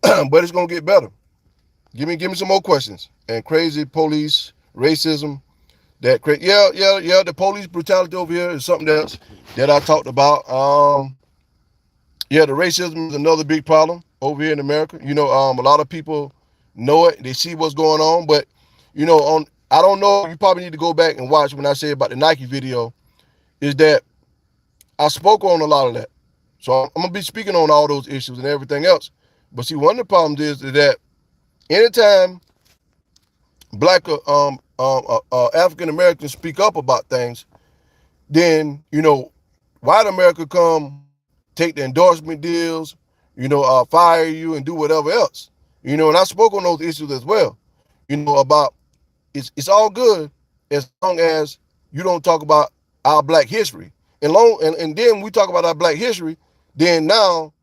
But it's gonna get better. Give me some more questions. And crazy police, racism, yeah. The police brutality over here is something else that I talked about. Yeah, the racism is another big problem over here in America. A lot of people know it. They see what's going on, but I don't know. You probably need to go back and watch when I say about the Nike video. Is that I spoke on a lot of that, so I'm gonna be speaking on all those issues and everything else. But see, one of the problems is that anytime Black African Americans speak up about things, then white America come take the endorsement deals, fire you and do whatever else. And I spoke on those issues as well. About it's all good as long as you don't talk about our black history. And then we talk about our black history, then now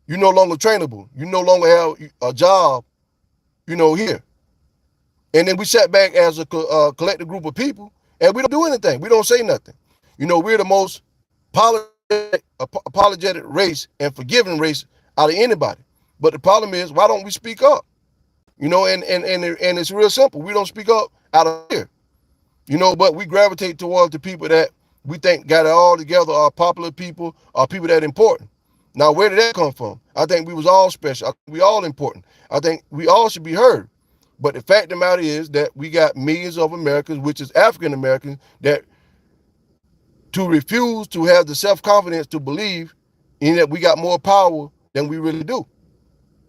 you're no longer trainable. You no longer have a job, here. And then we sat back as a collective group of people and we don't do anything. We don't say nothing. We're the most apologetic race and forgiving race out of anybody. But the problem is, why don't we speak up? And it's real simple. We don't speak up out of fear. But we gravitate towards the people that we think got it all together, are popular people, are people that are important. Now, where did that come from? I think we was all special. I think we all important. I think we all should be heard. But the fact of the matter is that we got millions of Americans, which is African Americans, that to refuse to have the self-confidence to believe in that we got more power than we really do.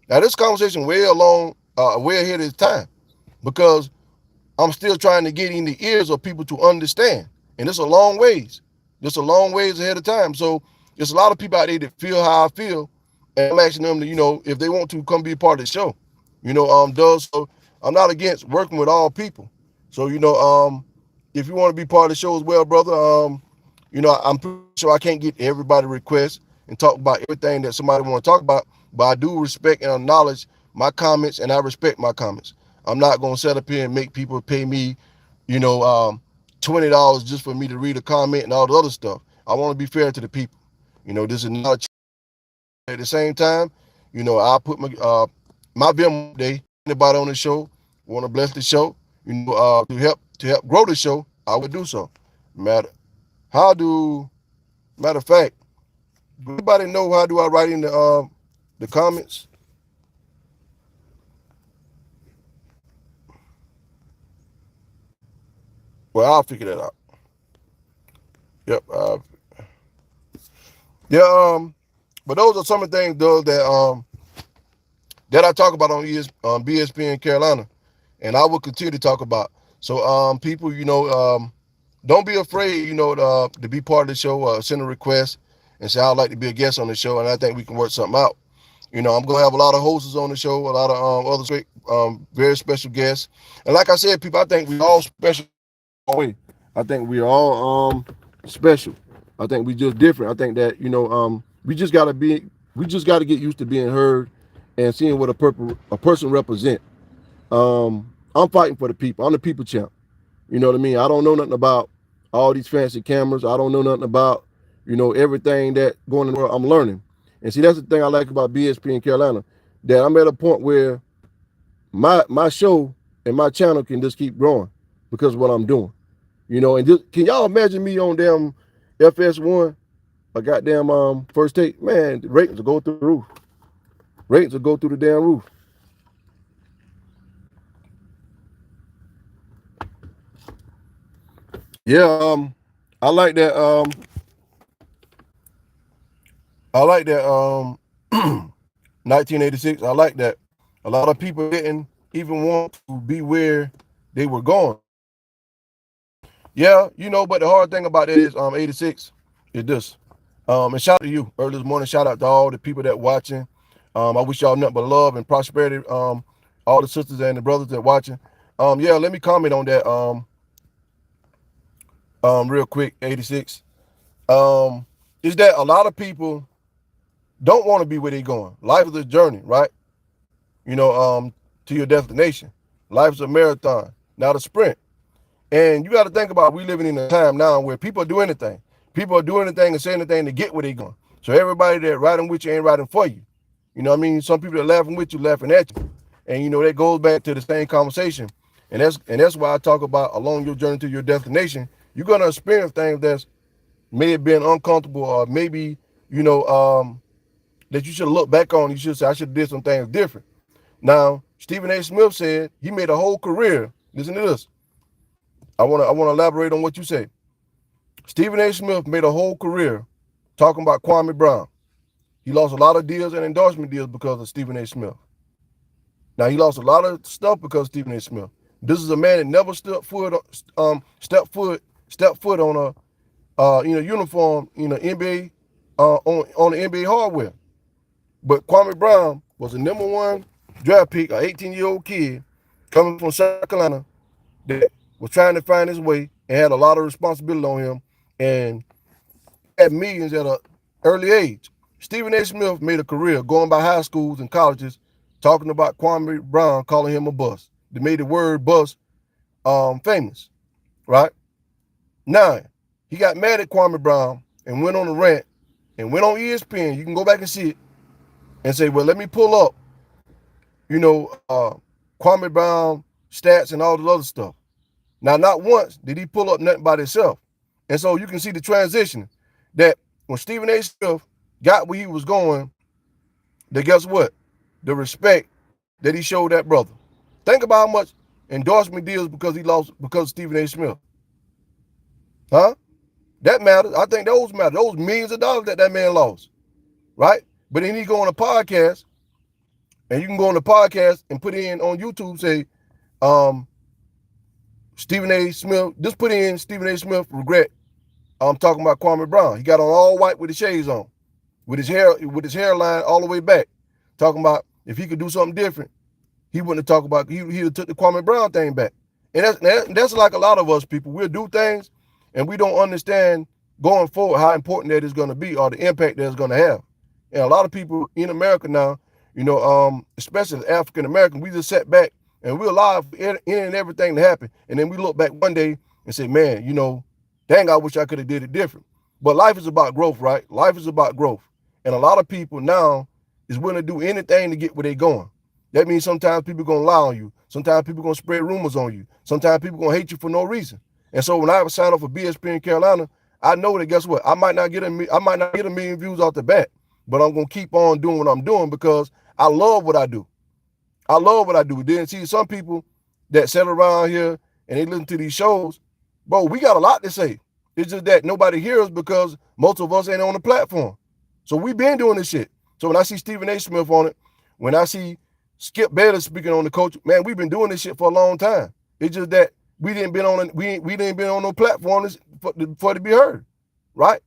Now, this conversation way ahead of its time because I'm still trying to get in the ears of people to understand. And it's a long ways. It's a long ways ahead of time. So there's a lot of people out there that feel how I feel. And I'm asking them to, if they want to come be a part of the show. So I'm not against working with all people. So, if you want to be part of the show as well, brother, I'm pretty sure I can't get everybody requests and talk about everything that somebody want to talk about, but I do respect and acknowledge my comments, and I respect my comments. I'm not going to sit up here and make people pay me, $20 just for me to read a comment and all the other stuff. I want to be fair to the people. This is not at the same time. I put my Venmo day. Anybody on the show want to bless the show, to help grow the show, I would do so. Matter of fact, do anybody know how do I write in the comments? Well, I'll figure that out. Yep. Yeah. But those are some of the things though that I talk about on BSP in Carolina, and I will continue to talk about. So people, don't be afraid, to be part of the show. Send a request and say I'd like to be a guest on the show, and I think we can work something out. I'm gonna have a lot of hosts on the show, a lot of other great, very special guests, and like I said, people, I think we all special. Way, I think we are all special. I think we just different. I think that we just gotta get used to being heard and seeing what a person represent. I'm fighting for the people. I'm the people champ. You know what I mean? I don't know nothing about all these fancy cameras. I don't know nothing about, everything that going in the world. I'm learning. And see, that's the thing I like about BSP in Carolina, that I'm at a point where my show and my channel can just keep growing because of what I'm doing. And just can y'all imagine me on damn FS1, a goddamn first take? Man, the ratings will go through the roof. Ratings will go through the damn roof. Yeah, I like that. I like that. 1986. I like that. A lot of people didn't even want to be where they were going. Yeah, but the hard thing about that is 86 is this. And shout out to you early this morning. Shout out to all the people that watching. I wish y'all nothing but love and prosperity. All the sisters and the brothers that watching. Yeah, let me comment on that real quick, 86. Is that a lot of people don't want to be where they're going. Life is a journey, right? To your destination. Life is a marathon, not a sprint. And you got to think about, we living in a time now where people do anything. People are doing anything and saying anything to get where they're going. So everybody that riding with you ain't riding for you. You know what I mean? Some people that laughing with you, laughing at you. And that goes back to the same conversation. And that's why I talk about along your journey to your destination, you're gonna experience things that's may have been uncomfortable, or maybe, that you should look back on. You should say, I should have did some things different. Now, Stephen A. Smith said he made a whole career. Listen to this. I wanna elaborate on what you say. Stephen A. Smith made a whole career talking about Kwame Brown. He lost a lot of deals and endorsement deals because of Stephen A. Smith. Now, he lost a lot of stuff because of Stephen A. Smith. This is a man that never stepped foot on a uniform, NBA on the NBA hardware. But Kwame Brown was the number one draft pick, an 18-year-old kid coming from South Carolina that was trying to find his way and had a lot of responsibility on him and had millions at an early age. Stephen A. Smith made a career going by high schools and colleges talking about Kwame Brown, calling him a bust. They made the word bust famous, right? Now, he got mad at Kwame Brown and went on a rant and went on ESPN. You can go back and see it and say, well, let me pull up, Kwame Brown stats and all the other stuff. Now, not once did he pull up nothing by himself. And so you can see the transition that when Stephen A. Smith got where he was going, that guess what? The respect that he showed that brother. Think about how much endorsement deals because he lost because of Stephen A. Smith. Huh? That matters. I think those matter. Those millions of dollars that man lost, right? But then he go on a podcast, and you can go on the podcast and put in on YouTube, say, Stephen A. Smith, just put in Stephen A. Smith regret. I'm talking about Kwame Brown. He got on all white with the shades on, with his hairline all the way back, talking about if he could do something different, he wouldn't have talked about, he'd have took the Kwame Brown thing back. And that's like a lot of us people. We'll do things and we don't understand going forward how important that is going to be or the impact that it's going to have. And a lot of people in America now, especially African American, we just sat back and we allow any and everything to happen. And then we look back one day and say, man, dang, I wish I could have did it different. But life is about growth, right? Life is about growth. And a lot of people now is willing to do anything to get where they're going. That means sometimes people are going to lie on you. Sometimes people are going to spread rumors on you. Sometimes people are going to hate you for no reason. And so when I signed up for BSP in Carolina, I know that guess what? I might not get a million views off the bat, but I'm going to keep on doing what I'm doing because I love what I do. I love what I do. Then see some people that sit around here and they listen to these shows, bro, we got a lot to say. It's just that nobody hears because most of us ain't on the platform. So we been doing this shit. So when I see Stephen A. Smith on it, when I see Skip Bayless speaking on the coach, man, we've been doing this shit for a long time. It's just that we didn't been on no platform for it to be heard, right?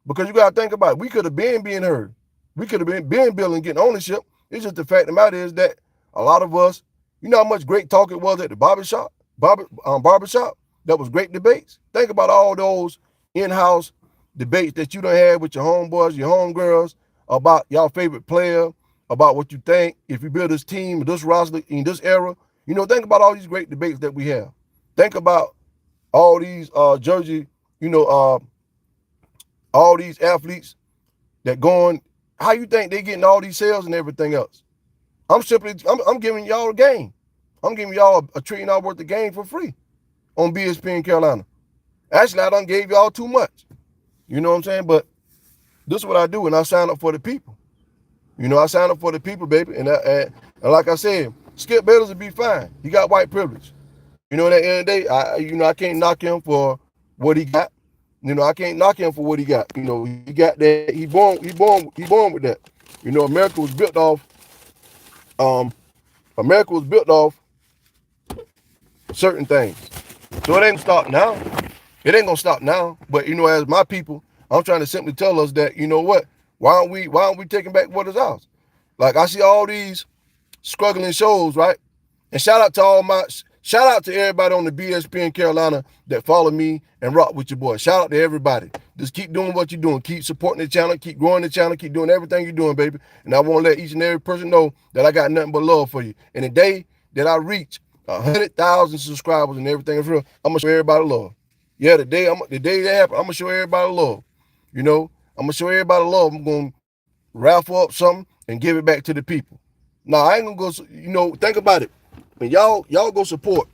Because you gotta think about it. We could have been being heard. We could have been building, getting ownership. It's just the fact of the matter is that a lot of us, you know how much great talk it was at the barbershop? That was great debates. Think about all those in-house debates that you done had with your homeboys, your homegirls, about y'all favorite player, about what you think, if you build this team, this roster in this era. Think about all these great debates that we have. Think about all these jersey, you know, all these athletes that going, how you think they getting all these sales and everything else? I'm giving y'all a game. I'm giving y'all a $1 trillion worth of game for free on BSP in Carolina. Actually, I done gave y'all too much. You know what I'm saying? But this is what I do, and I sign up for the people. You know, I sign up for the people, baby. And like I said, Skip Bayless will be fine. He got white privilege. You know, at the end of the day, I can't knock him for what he got. You know, I can't knock him for what he got. You know, he got that. He born with that. You know, America was built off certain things. So it ain't stop now. It ain't gonna stop now. But you know, as my people, I'm trying to simply tell us that, you know what? Why aren't we taking back what is ours? Like I see all these struggling shows, right? And shout out to everybody on the BSP in Carolina that follow me and rock with your boy. Shout out to everybody. Just keep doing what you're doing. Keep supporting the channel. Keep growing the channel. Keep doing everything you're doing, baby. And I want to let each and every person know that I got nothing but love for you. And the day that I reach 100,000 subscribers and everything is real, I'm gonna show everybody love. Yeah, the day that happens, I'm gonna show everybody love. You know, I'm gonna show everybody love. I'm gonna raffle up something and give it back to the people. Now I ain't gonna go. You know, think about it. When y'all go support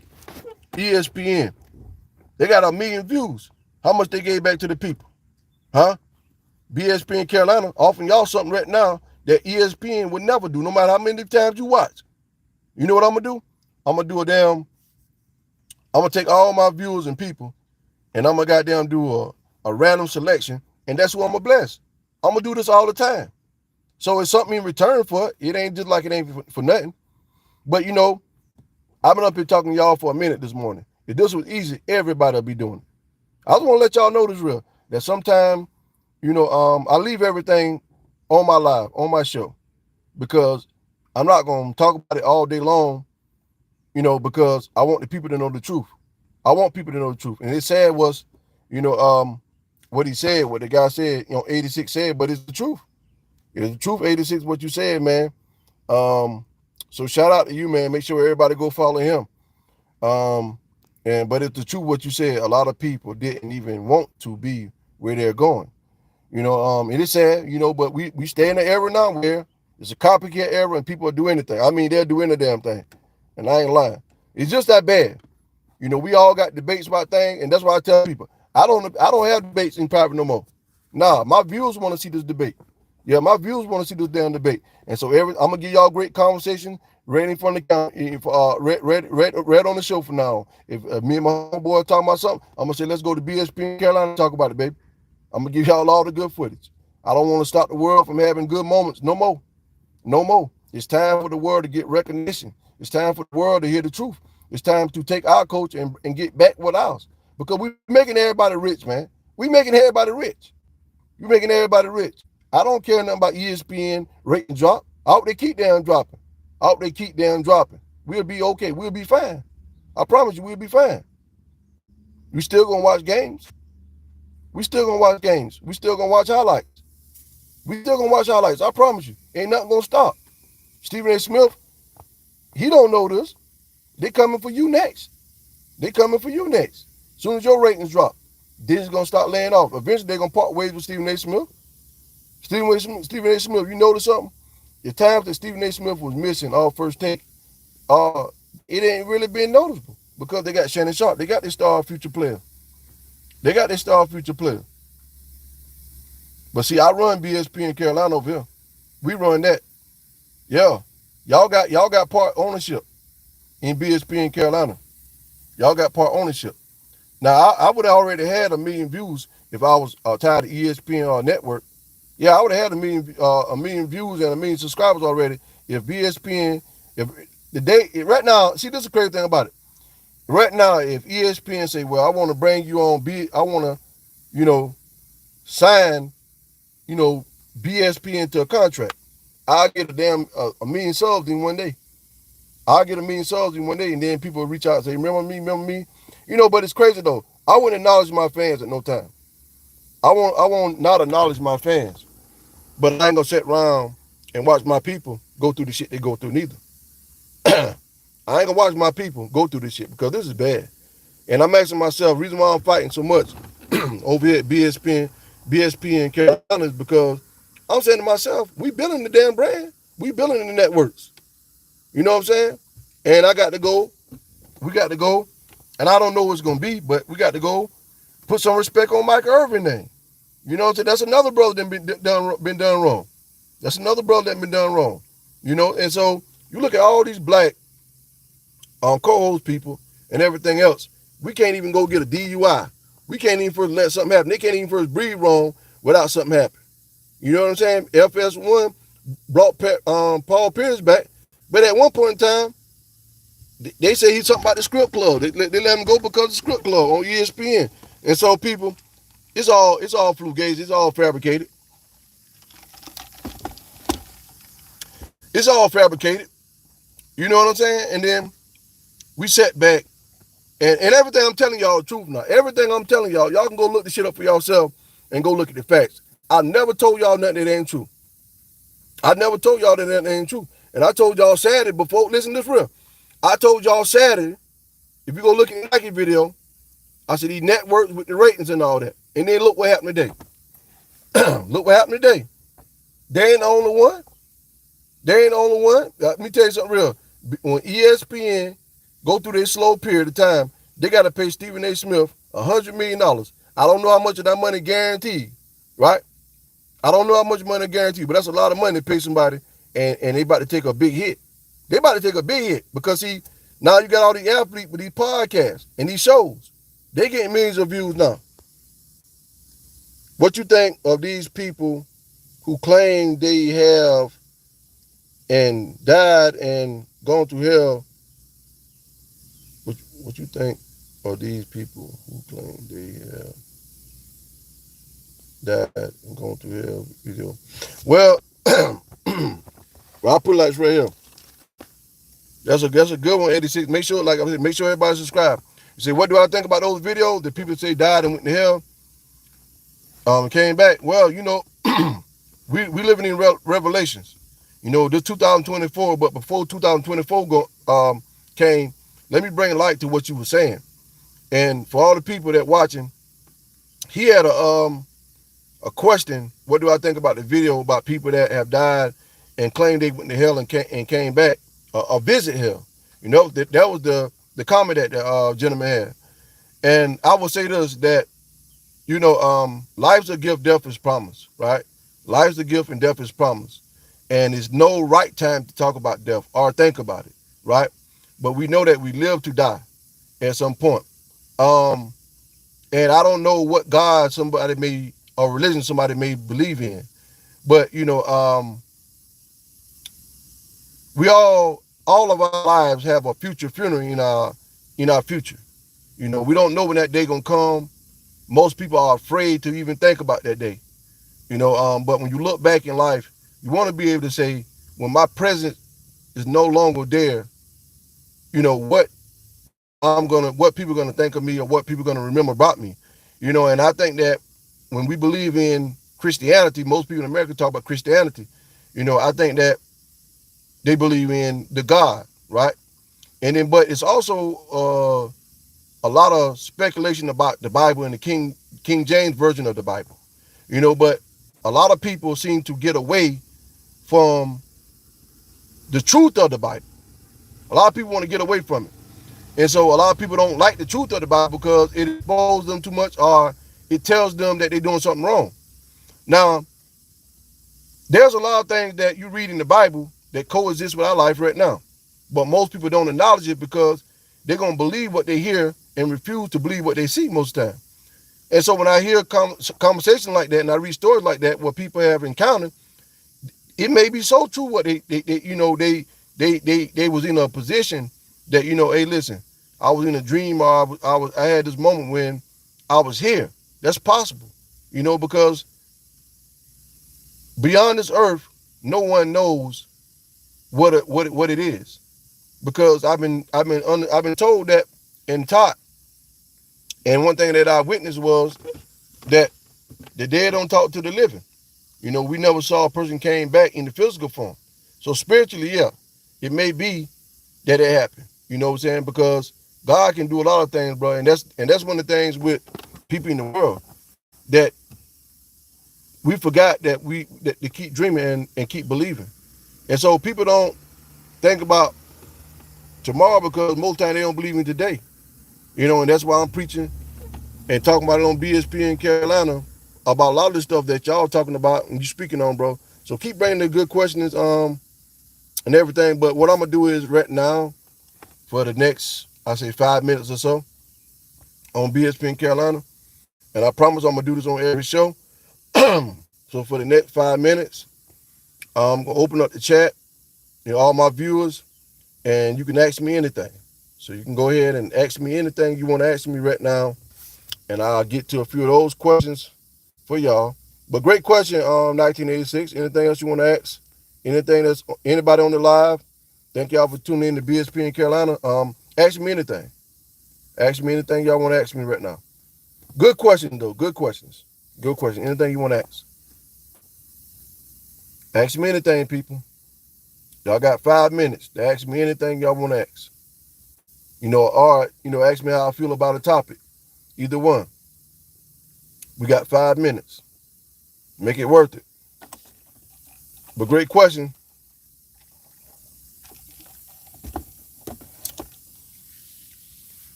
ESPN, they got 1 million views. How much they gave back to the people? Huh? BSPN Carolina offering y'all something right now that ESPN would never do, no matter how many times you watch. You know what I'm gonna do? I'm gonna do I'm gonna take all my viewers and people, and I'm gonna goddamn do a random selection, and that's who I'm gonna bless. I'm gonna do this all the time. So it's something in return for it. It ain't just like it ain't for nothing. But you know, I've been up here talking to y'all for a minute this morning. If this was easy, everybody would be doing it. I just want to let y'all know this real. That sometime, you know, I leave everything on my live, on my show, because I'm not gonna talk about it all day long, you know, because I want the people to know the truth. I want people to know the truth. And it said was, you know, what he said, what the guy said, you know, 86 said, but it's the truth. It's the truth, 86, what you said, man. So shout out to you, man. Make sure everybody go follow him. But it's the truth what you said. A lot of people didn't even want to be where they're going. You know, it is sad, you know, but we stay in the era now where it's a copycat era and people will do anything. I mean, they'll do any damn thing. And I ain't lying. It's just that bad. You know, we all got debates about things, and that's why I tell people, I don't have debates in private no more. Nah, my viewers want to see this debate. Yeah, my viewers want to see this damn debate. And so I'm gonna give y'all great conversation right in front of the camera, right on the show from now on. If me and my homeboy are talking about something, I'm gonna say let's go to BSP in Carolina and talk about it, baby. I'm gonna give y'all all the good footage. I don't want to stop the world from having good moments no more. No more. It's time for the world to get recognition. It's time for the world to hear the truth. It's time to take our culture and get back with ours. Because we're making everybody rich, man. We making everybody rich. You making everybody rich. I don't care nothing about ESPN rate and drop. I hope they keep down dropping. I hope they keep down dropping. We'll be okay. We'll be fine. I promise you, we'll be fine. We still gonna watch games. We still gonna watch games. We still gonna watch highlights. We still gonna watch highlights. I promise you. Ain't nothing gonna stop. Stephen A. Smith, he don't know this. They coming for you next. They coming for you next. As soon as your ratings drop, Disney's gonna start laying off. Eventually, they're gonna part ways with Stephen A. Smith. Stephen A. Smith, you notice something? The times that Stephen A. Smith was missing all first take, it ain't really been noticeable because they got Shannon Sharpe. They got their star future player. They got their star future player. But see, I run BSP in Carolina over here. We run that. Yeah. Y'all got part ownership in BSP in Carolina. Y'all got part ownership. Now, I would have already had 1 million views if I was tied to ESPN network. Yeah, I would have had a million views and 1 million subscribers already if BSPN, if the day, right now, see, this is the crazy thing about it. Right now, if ESPN say, well, I want to bring you on, I want to, you know, sign, you know, BSPN to a contract, I'll get a million subs in one day. I'll get 1 million subs in one day, and then people will reach out and say, remember me? You know, but it's crazy, though. I wouldn't acknowledge my fans at no time. I won't not acknowledge my fans. But I ain't gonna sit around and watch my people go through the shit they go through neither. I ain't gonna watch my people go through this shit because this is bad. And I'm asking myself, reason why I'm fighting so much over here at BSP in Carolina is because I'm saying to myself, we building the damn brand. We building the networks. You know what I'm saying? And I got to go. We got to go. And I don't know what it's going to be, but we got to go put some respect on Mike Irvin name. You know what I'm saying? That's another brother that been done wrong. That's another brother that been done wrong. You know, and so you look at all these black co-host people and everything else. We can't even go get a DUI. We can't even first let something happen. They can't even first breathe wrong without something happening. You know what I'm saying? FS1 brought Paul Pierce back, but at one point in time, they say he's something about the script club. They let him go because of the script club on ESPN. And so people, it's all fugazi. It's all fabricated. It's all fabricated. You know what I'm saying? And then we sat back, and everything I'm telling y'all the truth now. Everything I'm telling y'all can go look the shit up for yourself and go look at the facts. I never told y'all nothing that ain't true. I never told y'all that ain't true. And I told y'all Saturday before, listen to this real. I told y'all Saturday, if you go look at the Nike video, I said these networks with the ratings and all that. And then look what happened today. Look what happened today. They ain't the only one. They ain't the only one. Let me tell you something real. When ESPN go through this slow period of time, they got to pay Stephen A. Smith $100 million. I don't know how much of that money guaranteed, right? I don't know how much money guaranteed, but that's a lot of money to pay somebody, and they about to take a big hit. They about to take a big hit because, see, now you got all these athletes with these podcasts and these shows. They getting millions of views now. What you think of these people who claim they have and died and gone through hell? What you think of these people who claim they have died and gone through hell? Well, well, I'll put it like this right here. That's a good one, 86. Make sure, like I said, make sure everybody subscribe. You say, what do I think about those videos that people say died and went to hell? Came back. Well, you know, we living in revelations. You know, this 2024, but before 2024 came, let me bring light to what you were saying. And for all the people that watching, he had a question. What do I think about the video about people that have died and claimed they went to hell and came back or visit hell? You know, that was the comment that the gentleman had. And I will say this, that, you know, life's a gift, death is promised, right? Life's a gift and death is promised. And there's no right time to talk about death or think about it, right? But we know that we live to die at some point. And I don't know what God somebody may, or religion somebody may believe in. But, you know, we all of our lives have a future funeral in our future. You know, we don't know when that day gonna come. Most people are afraid to even think about that day. You know, but when you look back in life, you want to be able to say, when my present is no longer there, you know, what people are gonna think of me or what people are gonna remember about me. You know, and I think that when we believe in Christianity, most people in America talk about Christianity. You know, I think that they believe in the God, right? And then, but it's also a lot of speculation about the Bible and the King James version of the Bible. You know, but a lot of people seem to get away from the truth of the Bible. A lot of people want to get away from it. And so a lot of people don't like the truth of the Bible because it exposes them too much or it tells them that they're doing something wrong. Now, there's a lot of things that you read in the Bible that coexist with our life right now. But most people don't acknowledge it because they're going to believe what they hear and refuse to believe what they see most of the time. And so when I hear conversations like that and I read stories like that where people have encountered, it may be so true what they was in a position that, you know, hey, listen, I was in a dream or I had this moment when I was here. That's possible, you know, because beyond this earth, no one knows what it is. Because I've been told that and taught. And one thing that I witnessed was that the dead don't talk to the living. You know, we never saw a person came back in the physical form. So spiritually, yeah, it may be that it happened. You know what I'm saying? Because God can do a lot of things, bro, and that's one of the things with people in the world that we forgot that to keep dreaming and keep believing. And so people don't think about tomorrow because most times they don't believe in today. And that's why I'm preaching and talking about it on BSP in Carolina about a lot of the stuff that y'all talking about and you speaking on, bro. So keep bringing the good questions and everything. But what I'm gonna do is right now for the next I say 5 minutes or so on BSP in Carolina, and I promise I'm gonna do this on every show. So for the next 5 minutes, I'm gonna open up the chat, all my viewers, and you can ask me anything. So you can go ahead and ask me anything you want to ask me right now, and I'll get to a few of those questions for y'all. But great question, 1986. Anything else you want to ask? Anything that's anybody on the live? Thank y'all for tuning in to BSP in Carolina. Ask me anything. Ask me anything y'all want to ask me right now. Good question though. Good questions. Good question. Anything you want to ask? Ask me anything, people. Y'all got 5 minutes to ask me anything y'all want to ask. Or ask me how I feel about a topic. Either one. We got 5 minutes. Make it worth it. But great question.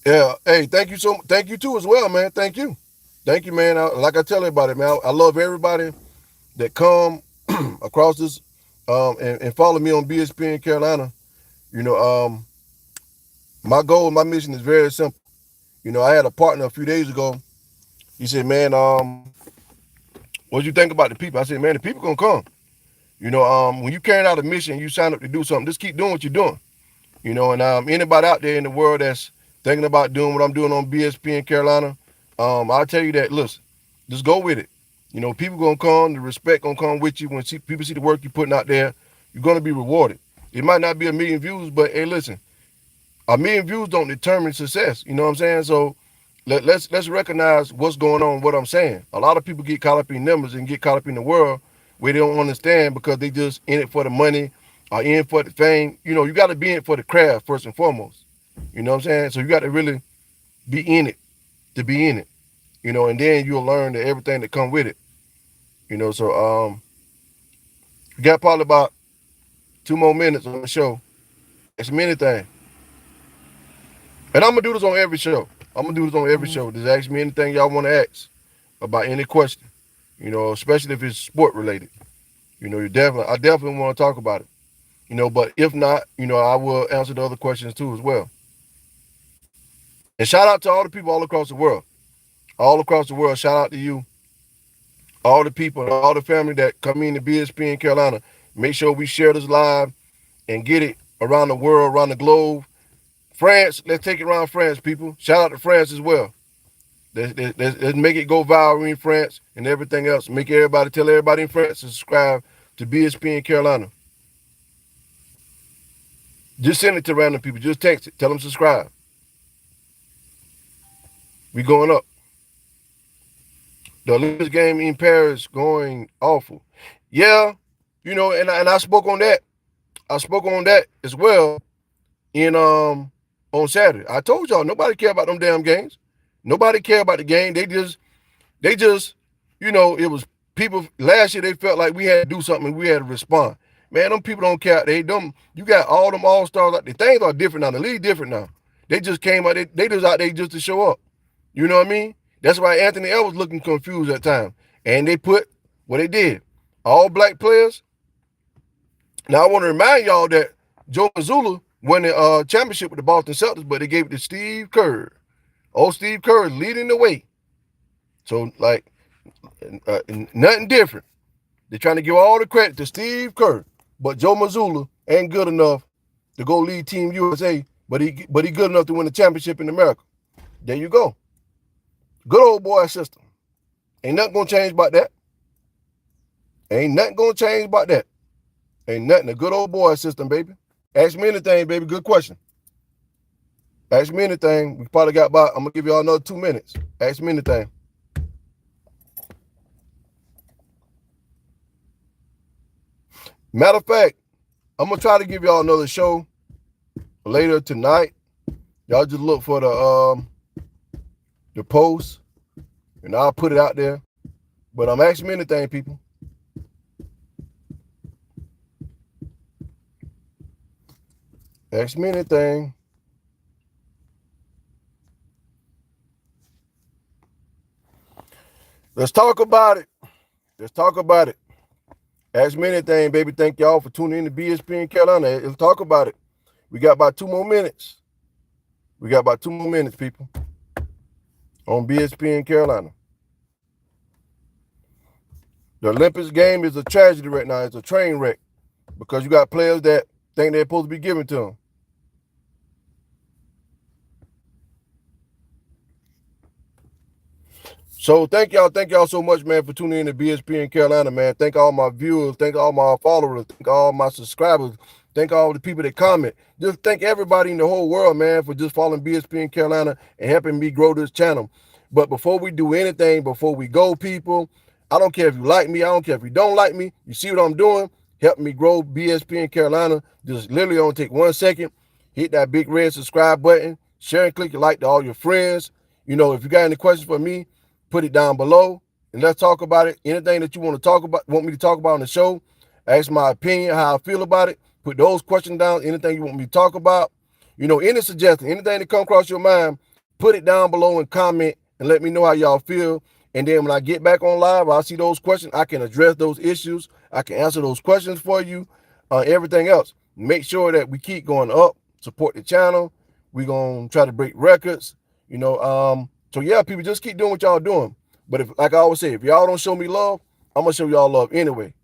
Yeah. Hey, thank you too as well, man. Thank you. Thank you, man. Like I tell everybody, man, I love everybody that come across this and follow me on BSP in Carolina. You know, my goal, my mission is very simple. I had a partner a few days ago. He said, man, what do you think about the people? I said, man, the people gonna come. When you carry out a mission, you sign up to do something, just keep doing what you're doing. And anybody out there in the world that's thinking about doing what I'm doing on BSP in Carolina, I'll tell you that, listen, just go with it. People gonna come, the respect gonna come with you. When people see the work you're putting out there, you're gonna be rewarded. It might not be a million views, but hey, listen, a million views don't determine success. You know what I'm saying? So let's recognize what's going on, what I'm saying. A lot of people get caught up in numbers and get caught up in the world where they don't understand because they just in it for the money or in for the fame. You got to be in it for the craft first and foremost. You know what I'm saying? So you got to really be in it to be in it. And then you'll learn everything that come with it. So we got probably about 2 more minutes on the show. Ask me anything. And I'm gonna do this on every show. I'm gonna do this on every show. Just ask me anything y'all want to ask about any question. Especially if it's sport related. I definitely want to talk about it. But if not, I will answer the other questions too as well. And shout out to all the people all across the world. All across the world, shout out to you. All the people and all the family that come in to BSP in Carolina. Make sure we share this live and get it around the world, around the globe. France, let's take it around France, people. Shout out to France as well. Let's make it go viral in France and everything else. Tell everybody in France to subscribe to BSP in Carolina. Just send it to random people. Just text it. Tell them subscribe. We going up. The Olympics game in Paris going awful. Yeah, and I spoke on that. I spoke on that as well in on Saturday. I told y'all nobody care about them damn games. Nobody care about the game. They just it was people last year they felt like we had to do something and we had to respond. Man, them people don't care. You got all them all-stars out there. Things are different now. The league different now. They just came out, they just out there just to show up. You know what I mean? That's why Anthony L was looking confused at times. And they put what they did. All black players. Now I want to remind y'all that Joe Mazzulla won the championship with the Boston Celtics, but they gave it to Steve Kerr. Old Steve Kerr leading the way. So nothing different. They're trying to give all the credit to Steve Kerr, but Joe Mazzulla ain't good enough to go lead Team USA, but he good enough to win the championship in America. There you go. Good old boy system. Ain't nothing gonna change about that. Ain't nothing gonna change about that. Ain't nothing. A good old boy system, baby. Ask me anything, baby. Good question. Ask me anything. We probably got about, I'm gonna give y'all another 2 minutes. Ask me anything. Matter of fact, I'm gonna try to give y'all another show later tonight Y'all just look for the post, and I'll put it out there. But I'm asking me anything, people. Ask me anything. Let's talk about it. Let's talk about it. Ask me anything, baby. Thank y'all for tuning in to BSP in Carolina. Let's talk about it. We got about 2 more minutes. We got about 2 more minutes, people, on BSP in Carolina. The Olympics game is a tragedy right now. It's a train wreck because you got players that think they're supposed to be given to them. So thank y'all so much, man, for tuning in to BSP in Carolina, man. Thank all my viewers, thank all my followers, thank all my subscribers, thank all the people that comment. Just thank everybody in the whole world, man, for just following BSP in Carolina and helping me grow this channel. But before we do anything, before we go, people, I don't care if you like me, I don't care if you don't like me. You see what I'm doing? Help me grow BSP in Carolina. Just literally only take 1 second. Hit that big red subscribe button. Share and click it like to all your friends. You know, if you got any questions for me, put it down below and let's talk about it. Anything that you want to talk about, want me to talk about on the show, ask my opinion, how I feel about it. Put those questions down. Anything you want me to talk about, you know, any suggestion, anything that come across your mind, put it down below and comment and let me know how y'all feel. And then when I get back on live, I see those questions, I can address those issues. I can answer those questions for you. Everything else, make sure that we keep going up, support the channel. We're going to try to break records, you know. So yeah, people, just keep doing what y'all doing. But if, like I always say, if y'all don't show me love, I'm gonna show y'all love anyway.